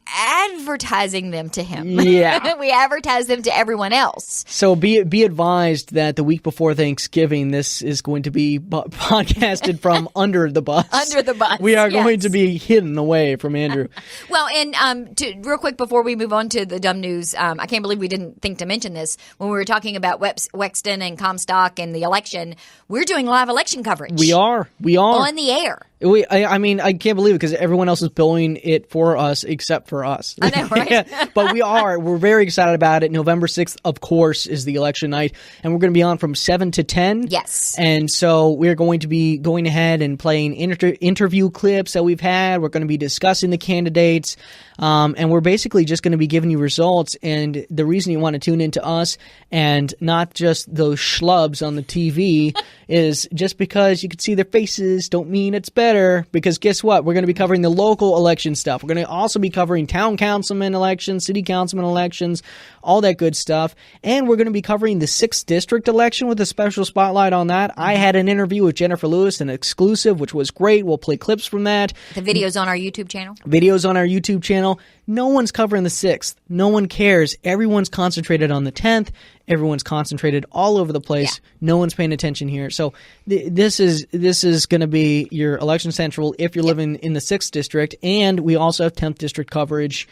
Speaker 2: advertising them to him.
Speaker 1: Yeah.
Speaker 2: We advertise them to everyone else.
Speaker 1: So be advised that the week before Thanksgiving, this is going to be podcasted from under the bus.
Speaker 2: Under the bus.
Speaker 1: We are going to be hidden away from Andrew.
Speaker 2: Well, and real quick before we move on to the dumb news, I can't believe we didn't think to mention this when we were talking about Wexton and Comstock and the election. We're doing live election coverage.
Speaker 1: We are.
Speaker 2: On the air.
Speaker 1: I mean, I can't believe it because everyone else is billing it for us except for us.
Speaker 2: I know, right?
Speaker 1: But we're very excited about it. November 6th, of course, is the election night, and we're going to be on from 7 to 10.
Speaker 2: Yes.
Speaker 1: And so we're going to be going ahead and playing interview clips that we've had. We're going to be discussing the candidates, and we're basically just going to be giving you results. And the reason you want to tune into us and not just those schlubs on the TV is just because you can see their faces don't mean it's better, because guess what? We're going to be covering the local election stuff. We're going to also be covering town councilman elections, city councilman elections, all that good stuff. And we're going to be covering the 6th district election with a special spotlight on that. I had an interview with Jennifer Lewis, an exclusive, which was great. We'll play clips from that.
Speaker 2: The video's on our YouTube channel.
Speaker 1: Videos on our YouTube channel. No one's covering the 6th. No one cares. Everyone's concentrated on the 10th. Everyone's concentrated all over the place. Yeah. No one's paying attention here. So this is going to be your election central if you're living in the 6th district, and we also have 10th district coverage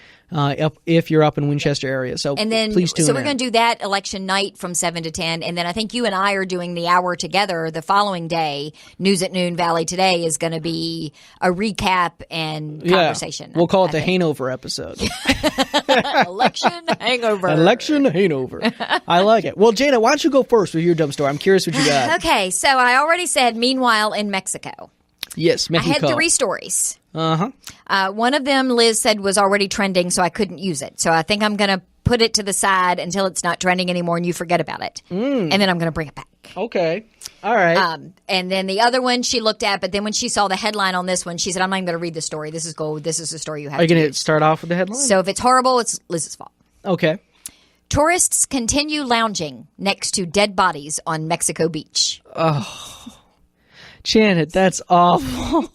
Speaker 1: if you're up in Winchester area. So please tune in.
Speaker 2: So we're going to do that election night from 7 to 10, and then I think you and I are doing the hour together the following day. News at Noon Valley Today is going to be a recap and conversation.
Speaker 1: We'll call it the Hangover episode.
Speaker 2: Election hangover.
Speaker 1: Election hangover. I like it. Well, Jada, why don't you go first with your dumb story? I'm curious what you got.
Speaker 2: Okay, so I already said, meanwhile, in Mexico.
Speaker 1: Yes, Mexico.
Speaker 2: I had 3 stories.
Speaker 1: Uh-huh.
Speaker 2: One of them, Liz said, was already trending, so I couldn't use it. So I think I'm going to put it to the side until it's not trending anymore and you forget about it. And then I'm going to bring it back.
Speaker 1: Okay. All right.
Speaker 2: And then the other one she looked at, but then when she saw the headline on this one, she said, I'm not even going to read the story. This is gold. This is the story you have to
Speaker 1: Are you going to start off with the headline?
Speaker 2: So if it's horrible, it's Liz's fault.
Speaker 1: Okay.
Speaker 2: Tourists continue lounging next to dead bodies on Mexico Beach.
Speaker 1: Oh, Janet, that's awful.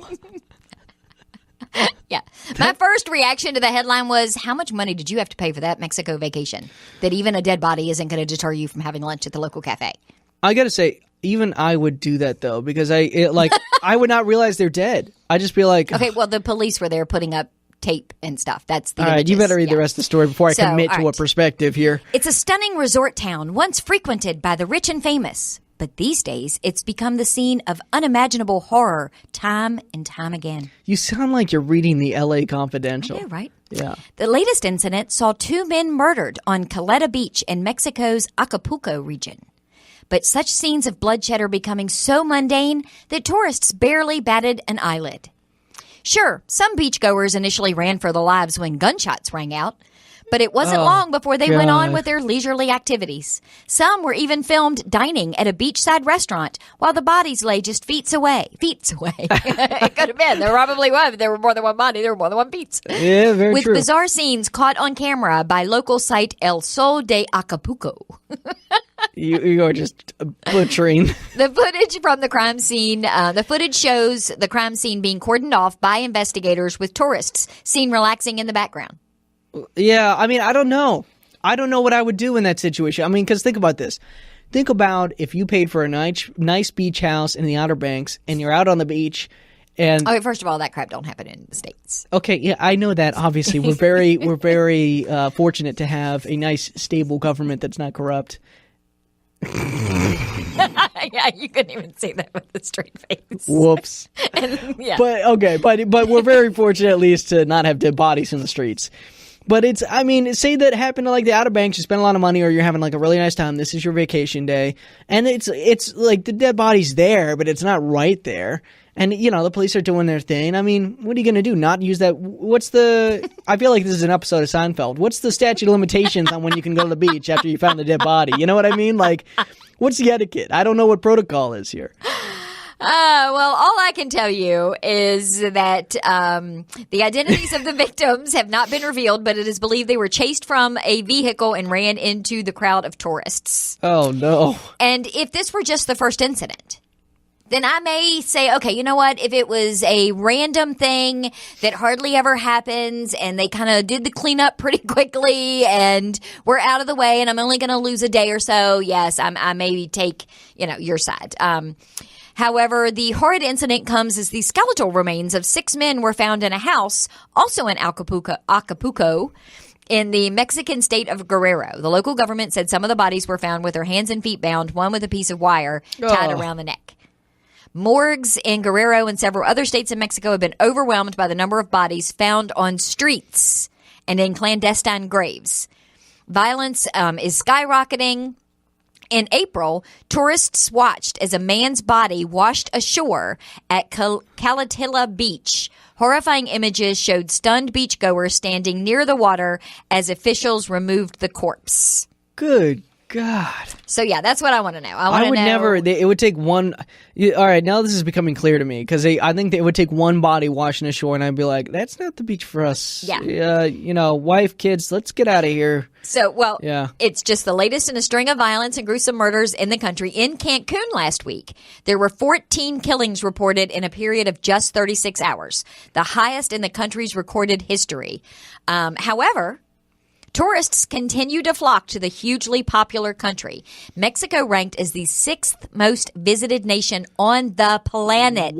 Speaker 2: Yeah. My first reaction to the headline was, how much money did you have to pay for that Mexico vacation? That even a dead body isn't going to deter you from having lunch at the local cafe.
Speaker 1: I got to say, even I would do that, though, because I would not realize they're dead. I'd just be like...
Speaker 2: Okay, well, the police were there putting up tape and stuff. That's the
Speaker 1: All right,
Speaker 2: images.
Speaker 1: you better read the rest of the story before I commit to a perspective here.
Speaker 2: It's a stunning resort town, once frequented by the rich and famous. But these days, it's become the scene of unimaginable horror time and time again.
Speaker 1: You sound like you're reading the L.A. Confidential.
Speaker 2: I know, right?
Speaker 1: Yeah.
Speaker 2: The latest incident saw 2 men murdered on Caleta Beach in Mexico's Acapulco region. But such scenes of bloodshed are becoming so mundane that tourists barely batted an eyelid. Sure, some beachgoers initially ran for their lives when gunshots rang out. But it wasn't long before they went on with their leisurely activities. Some were even filmed dining at a beachside restaurant while the bodies lay just feet away. It could have been. There probably was. There were more than one body. There were more than one pizza.
Speaker 1: Yeah, very
Speaker 2: with
Speaker 1: true.
Speaker 2: With bizarre scenes caught on camera by local site El Sol de Acapulco.
Speaker 1: You are just butchering.
Speaker 2: The footage from the crime scene, the footage shows the crime scene being cordoned off by investigators with tourists seen relaxing in the background.
Speaker 1: Yeah, I mean, I don't know. I don't know what I would do in that situation. I mean, because think about this. Think about if you paid for a nice beach house in the Outer Banks and you're out on the beach and...
Speaker 2: Okay, first of all, that crap don't happen in the States.
Speaker 1: Okay, yeah, I know that. Obviously, we're very fortunate to have a nice, stable government that's not corrupt.
Speaker 2: Yeah, you couldn't even say that with a straight face.
Speaker 1: Whoops.
Speaker 2: Yeah.
Speaker 1: But we're very fortunate at least to not have dead bodies in the streets. But it's, I mean, say that happened to like the Outer Banks, you spend a lot of money or you're having like a really nice time. This is your vacation day. And it's like the dead body's there, but it's not right there. And, you know, the police are doing their thing. I mean, what are you going to do? Not use that? I feel like this is an episode of Seinfeld. What's the statute of limitations on when you can go to the beach after you found the dead body? You know what I mean? Like, what's the etiquette? I don't know what protocol is here.
Speaker 2: Well, all I can tell you is that the identities of the victims have not been revealed, but it is believed they were chased from a vehicle and ran into the crowd of tourists.
Speaker 1: Oh, no.
Speaker 2: And if this were just the first incident, then I may say, okay, you know what? If it was a random thing that hardly ever happens and they kind of did the cleanup pretty quickly and we're out of the way and I'm only going to lose a day or so, yes, I may take, your side. However, the horrid incident comes as the skeletal remains of 6 men were found in a house, also in Acapulco, in the Mexican state of Guerrero. The local government said some of the bodies were found with their hands and feet bound, one with a piece of wire tied around the neck. Morgues in Guerrero and several other states in Mexico have been overwhelmed by the number of bodies found on streets and in clandestine graves. Violence is skyrocketing. In April, tourists watched as a man's body washed ashore at Calatilla Beach. Horrifying images showed stunned beachgoers standing near the water as officials removed the corpse.
Speaker 1: Good God.
Speaker 2: So, yeah, that's what I want to know. I
Speaker 1: would
Speaker 2: know.
Speaker 1: never. It would take one. All right, now this is becoming clear to me because I think it would take one body washing ashore, and I'd be like, "That's not the beach for us."
Speaker 2: Yeah.
Speaker 1: Wife, kids, let's get out of here.
Speaker 2: So, It's just the latest in a string of violence and gruesome murders in the country. In Cancun last week, there were 14 killings reported in a period of just 36 hours, the highest in the country's recorded history. However, tourists continue to flock to the hugely popular country. Mexico ranked as the 6th most visited nation on the planet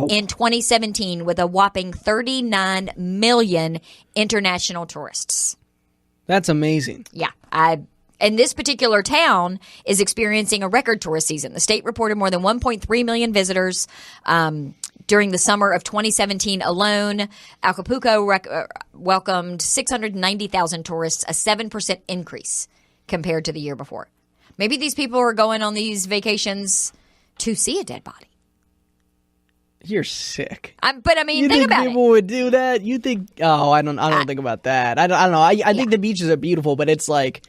Speaker 2: in 2017 with a whopping 39 million international tourists.
Speaker 1: That's amazing.
Speaker 2: Yeah. And this particular town is experiencing a record tourist season. The state reported more than 1.3 million visitors during the summer of 2017 alone. Acapulco welcomed 690,000 tourists, a 7% increase compared to the year before. Maybe these people are going on these vacations to see a dead body.
Speaker 1: You're sick.
Speaker 2: But I mean, think about it.
Speaker 1: People would do that? You think? Oh, I don't think about that. I don't know. I think the beaches are beautiful, but it's like,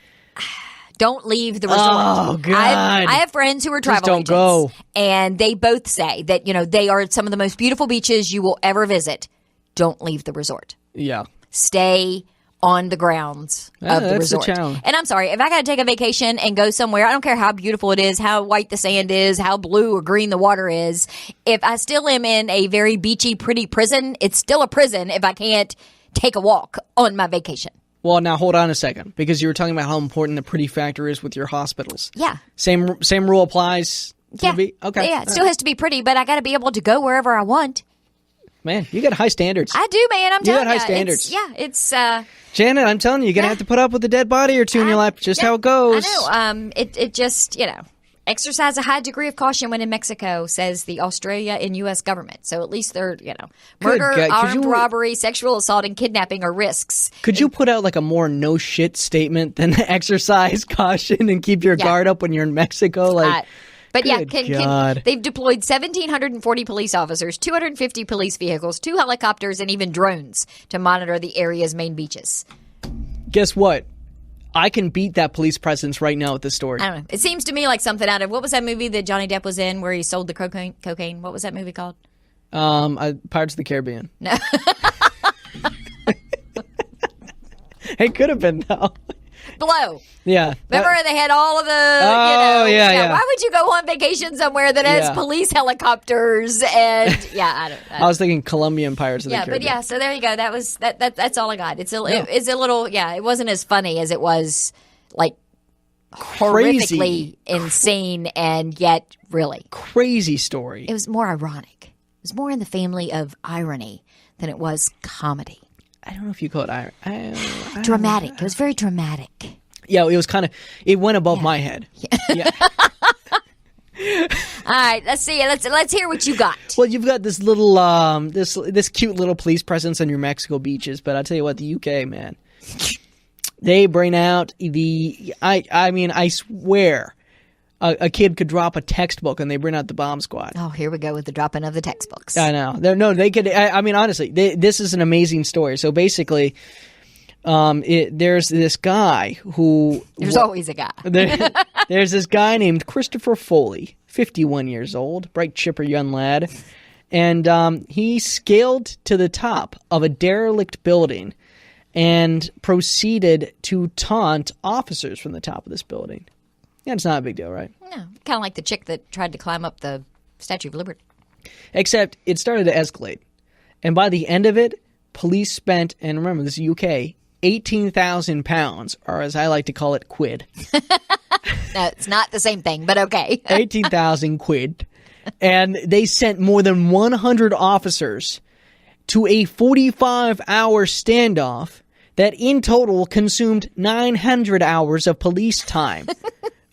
Speaker 2: don't leave the resort.
Speaker 1: Oh God!
Speaker 2: I have friends who are travel agents,
Speaker 1: go.
Speaker 2: And they both say that they are some of the most beautiful beaches you will ever visit. Don't leave the resort.
Speaker 1: Yeah,
Speaker 2: stay on the grounds of the resort. And I'm sorry, if I got to take a vacation and go somewhere, I don't care how beautiful it is, how white the sand is, how blue or green the water is. If I still am in a very beachy, pretty prison, it's still a prison if I can't take a walk on my vacation.
Speaker 1: Well, now hold on a second, because you were talking about how important the pretty factor is with your hospitals.
Speaker 2: Yeah.
Speaker 1: Same rule applies to the
Speaker 2: Okay. Yeah, it still has to be pretty, but I got to be able to go wherever I want.
Speaker 1: Man, you got high standards.
Speaker 2: I do, man. I'm telling you.
Speaker 1: You got high standards.
Speaker 2: It's
Speaker 1: Janet, I'm telling you, you're going to have to put up with a dead body or two in your life. Just how it goes.
Speaker 2: I know. It just, exercise a high degree of caution when in Mexico, says the Australia and U.S. government. So at least they're, murder, armed robbery, sexual assault, and kidnapping are risks.
Speaker 1: Could you put out like a more no shit statement than exercise caution and keep your guard up when you're in Mexico?
Speaker 2: But they've deployed 1,740 police officers, 250 police vehicles, 2 helicopters, and even drones to monitor the area's main beaches.
Speaker 1: Guess what? I can beat that police presence right now with this story.
Speaker 2: I don't know. It seems to me like something out of, what was that movie that Johnny Depp was in where he sold the cocaine? What was that movie called?
Speaker 1: Pirates of the Caribbean.
Speaker 2: No.
Speaker 1: It could have been, though.
Speaker 2: Blow.
Speaker 1: Yeah.
Speaker 2: Remember they had all of the,
Speaker 1: yeah.
Speaker 2: Why would you go on vacation somewhere that has police helicopters and, I don't know.
Speaker 1: I was thinking Colombian Pirates of the Caribbean.
Speaker 2: But so there you go. That was, that's all I got. It's a little, it wasn't as funny as it was, like,
Speaker 1: crazy.
Speaker 2: Horrifically insane and yet really.
Speaker 1: Crazy story.
Speaker 2: It was more ironic. It was more in the family of irony than it was comedy.
Speaker 1: I don't know if you call it
Speaker 2: dramatic. It was very dramatic.
Speaker 1: Yeah, it was kind of. It went above my head. Yeah.
Speaker 2: All right, let's see. Let's hear what you got.
Speaker 1: Well, you've got this little this cute little police presence on your Mexico beaches, but I'll tell you what, the UK, man, they bring out the. I swear. A kid could drop a textbook and they bring out the bomb squad.
Speaker 2: Oh, here we go with the dropping of the textbooks.
Speaker 1: I know. They could. Honestly, this is an amazing story. So basically, there's this guy who.
Speaker 2: There's always a guy.
Speaker 1: There's this guy named Christopher Foley, 51 years old, bright, chipper young lad. And he scaled to the top of a derelict building and proceeded to taunt officers from the top of this building. Yeah, it's not a big deal, right?
Speaker 2: No, kind of like the chick that tried to climb up the Statue of Liberty.
Speaker 1: Except it started to escalate. And by the end of it, police spent, and remember, this is UK, 18,000 pounds, or as I like to call it, quid.
Speaker 2: No, it's not the same thing, but okay.
Speaker 1: 18,000 quid. And they sent more than 100 officers to a 45-hour standoff that in total consumed 900 hours of police time.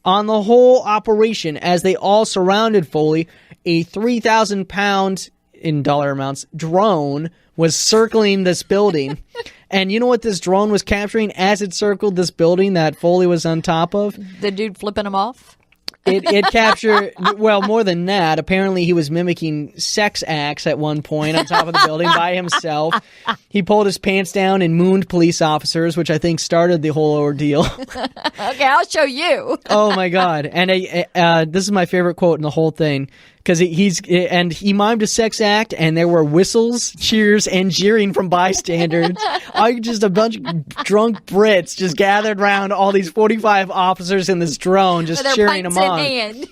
Speaker 1: On the whole operation, as they all surrounded Foley, a 3,000-pound, in dollar amounts, drone was circling this building. And you know what this drone was capturing as it circled this building that Foley was on top of?
Speaker 2: The dude flipping him off?
Speaker 1: It captured, well, more than that. Apparently, he was mimicking sex acts at one point on top of the building by himself. He pulled his pants down and mooned police officers, which I think started the whole ordeal.
Speaker 2: Okay, I'll show you.
Speaker 1: Oh, my God. And this is my favorite quote in the whole thing. Because he mimed a sex act, and there were whistles, cheers, and jeering from bystanders. Just a bunch of drunk Brits just gathered around all these 45 officers in this drone, just cheering them on.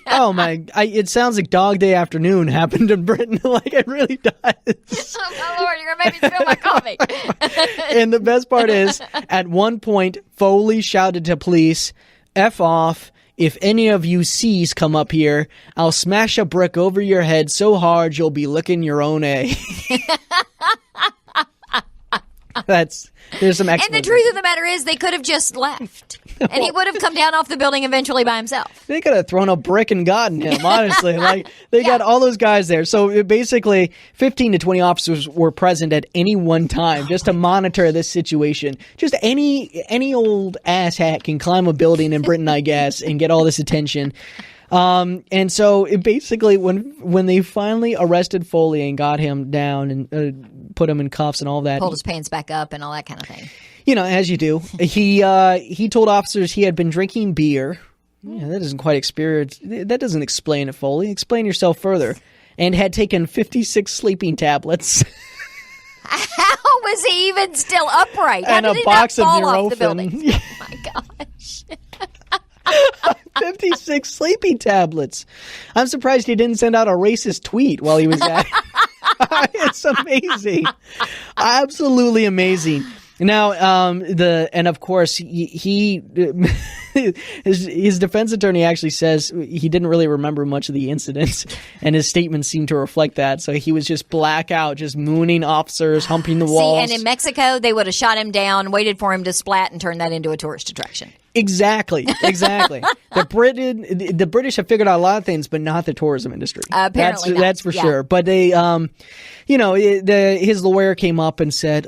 Speaker 1: Oh my! It sounds like Dog Day Afternoon happened in Britain. Like it really does.
Speaker 2: Oh my Lord! You're gonna make me spill my coffee.
Speaker 1: And the best part is, at one point, Foley shouted to police, "F off. If any of you C's come up here, I'll smash a brick over your head so hard you'll be licking your own A." There's some excellent.
Speaker 2: And the truth of the matter is, they could have just left, and he would have come down off the building eventually by himself.
Speaker 1: They could have thrown a brick and gotten him, honestly. They got all those guys there. So basically, 15 to 20 officers were present at any one time just to monitor this situation. Just any old asshat can climb a building in Britain, I guess, and get all this attention. And so basically, when they finally arrested Foley and got him down and put him in cuffs and all that,
Speaker 2: pulled his pants back up and all that kind of thing.
Speaker 1: You know, as you do, he told officers he had been drinking beer. Yeah, that doesn't explain it, Foley. Explain yourself further. And had taken 56 sleeping tablets.
Speaker 2: How was he even still upright? How
Speaker 1: and
Speaker 2: did
Speaker 1: a
Speaker 2: he
Speaker 1: box
Speaker 2: not
Speaker 1: of
Speaker 2: fall off the
Speaker 1: Nurofen.
Speaker 2: building? Oh my gosh.
Speaker 1: 56 sleeping tablets. I'm surprised he didn't send out a racist tweet while he was at it. It's amazing. Absolutely amazing. Now, and of course, he his defense attorney actually says he didn't really remember much of the incident, and his statements seem to reflect that. So he was just blackout, just mooning officers, humping the walls.
Speaker 2: See, and in Mexico, they would have shot him down, waited for him to splat, and turned that into a tourist attraction.
Speaker 1: Exactly. The British have figured out a lot of things, but not the tourism industry.
Speaker 2: Apparently
Speaker 1: that's for sure. But they, his lawyer came up and said,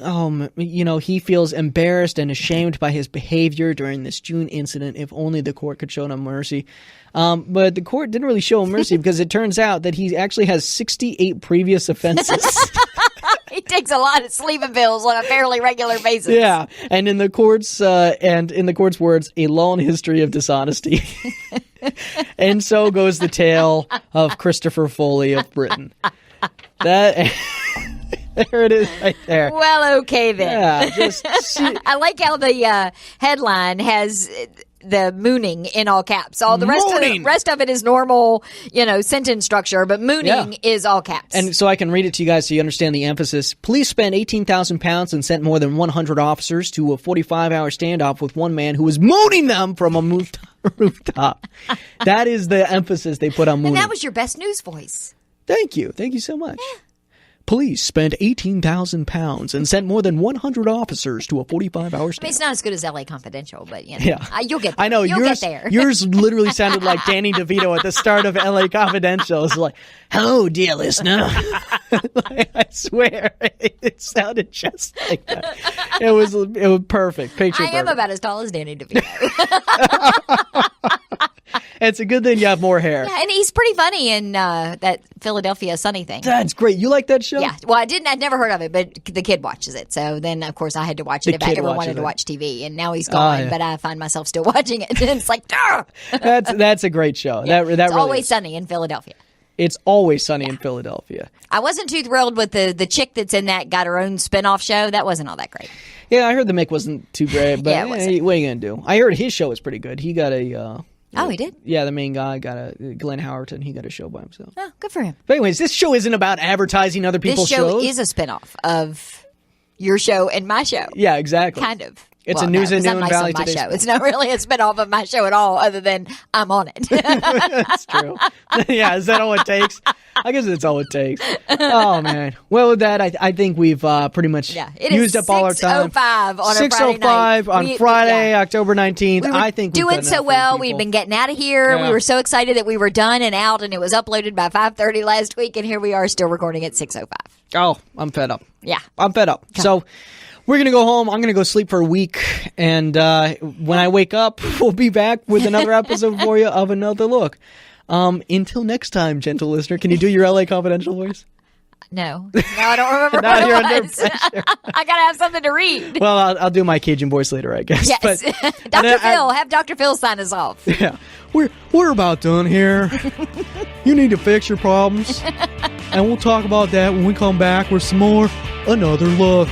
Speaker 1: he feels embarrassed and ashamed by his behavior during this June incident. If only the court could show him mercy. But the court didn't really show him mercy because it turns out that he actually has 68 previous offenses.
Speaker 2: He takes a lot of sleeping pills on a fairly regular basis.
Speaker 1: Yeah, and in the court's words, a long history of dishonesty. And so goes the tale of Christopher Foley of Britain. There it is, right there.
Speaker 2: Well, okay then.
Speaker 1: Yeah,
Speaker 2: I like how the headline has the mooning in all caps. All the rest of it is normal, sentence structure, but mooning is all caps.
Speaker 1: And so I can read it to you guys so you understand the emphasis. Police spent 18,000 pounds and sent more than 100 officers to a 45-hour standoff with one man who was mooning them from a rooftop. That is the emphasis they put on mooning.
Speaker 2: And that was your best news voice.
Speaker 1: Thank you. Thank you so much. Yeah. Police spent 18,000 pounds and sent more than 100 officers to a 45-hour standoff.
Speaker 2: I mean, it's not as good as LA Confidential, but
Speaker 1: yeah.
Speaker 2: You'll get there.
Speaker 1: I know.
Speaker 2: You'll get there.
Speaker 1: Yours literally sounded like Danny DeVito at the start of LA Confidential. It's like, hello, dear listener. I swear, it sounded just like that. It was perfect. Picture perfect.
Speaker 2: I am about as tall as Danny DeVito.
Speaker 1: It's a good thing you have more hair.
Speaker 2: Yeah, and he's pretty funny in that Philadelphia Sunny thing.
Speaker 1: That's great. You like that show?
Speaker 2: Yeah. Well, I'd never heard of it, but the kid watches it. So then, of course, I had to watch it if I ever wanted to watch TV. And now he's gone, but I find myself still watching it. And it's like,
Speaker 1: That's a great show.
Speaker 2: Yeah.
Speaker 1: That
Speaker 2: it's
Speaker 1: really
Speaker 2: Always
Speaker 1: is.
Speaker 2: Sunny in Philadelphia.
Speaker 1: It's Always Sunny in Philadelphia.
Speaker 2: I wasn't too thrilled with the chick that's in that, got her own spinoff show. That wasn't all that great.
Speaker 1: Yeah, I heard the Mick wasn't too great, but
Speaker 2: Yeah, it wasn't.
Speaker 1: what are you going to do? I heard his show was pretty good. He got a...
Speaker 2: Oh, he did?
Speaker 1: Yeah, the main guy got Glenn Howerton. He got a show by himself.
Speaker 2: Oh, good for him.
Speaker 1: But anyways, this show isn't about advertising other people's
Speaker 2: This show
Speaker 1: shows.
Speaker 2: is a spinoff of your show and my show.
Speaker 1: Yeah, exactly.
Speaker 2: Kind of.
Speaker 1: It's a News and Noon Valley
Speaker 2: my
Speaker 1: Today
Speaker 2: show. It's not really a spinoff of my show at all, other than I'm on it.
Speaker 1: That's true. Yeah, is that all it takes? I guess that's all it takes. Oh, man. Well, with that, I think we've pretty much used up all our time.
Speaker 2: 6:05 on a Friday night.
Speaker 1: 6:05 on Friday, October 19th.
Speaker 2: We were
Speaker 1: I think we've
Speaker 2: doing
Speaker 1: done
Speaker 2: so
Speaker 1: enough for
Speaker 2: well.
Speaker 1: people.
Speaker 2: We've been getting out of here.
Speaker 1: Yeah.
Speaker 2: We were so excited that we were done and out, and it was uploaded by 5:30 last week, and here we are still recording at 6:05.
Speaker 1: Oh, I'm fed up.
Speaker 2: Yeah.
Speaker 1: I'm fed up. So we're going to go home. I'm going to go sleep for a week. And when I wake up, we'll be back with another episode for you of Another Look. Until next time, gentle listener, can you do your LA Confidential voice?
Speaker 2: No, I don't remember
Speaker 1: Now you're
Speaker 2: what
Speaker 1: under
Speaker 2: it was.
Speaker 1: pressure.
Speaker 2: I gotta have something to read.
Speaker 1: Well, I'll do my Cajun voice later, I guess.
Speaker 2: Yes,
Speaker 1: But,
Speaker 2: Dr. Phil, have Dr. Phil sign us off.
Speaker 1: Yeah, we're about done here. You need to fix your problems, and we'll talk about that when we come back with some more Another Look.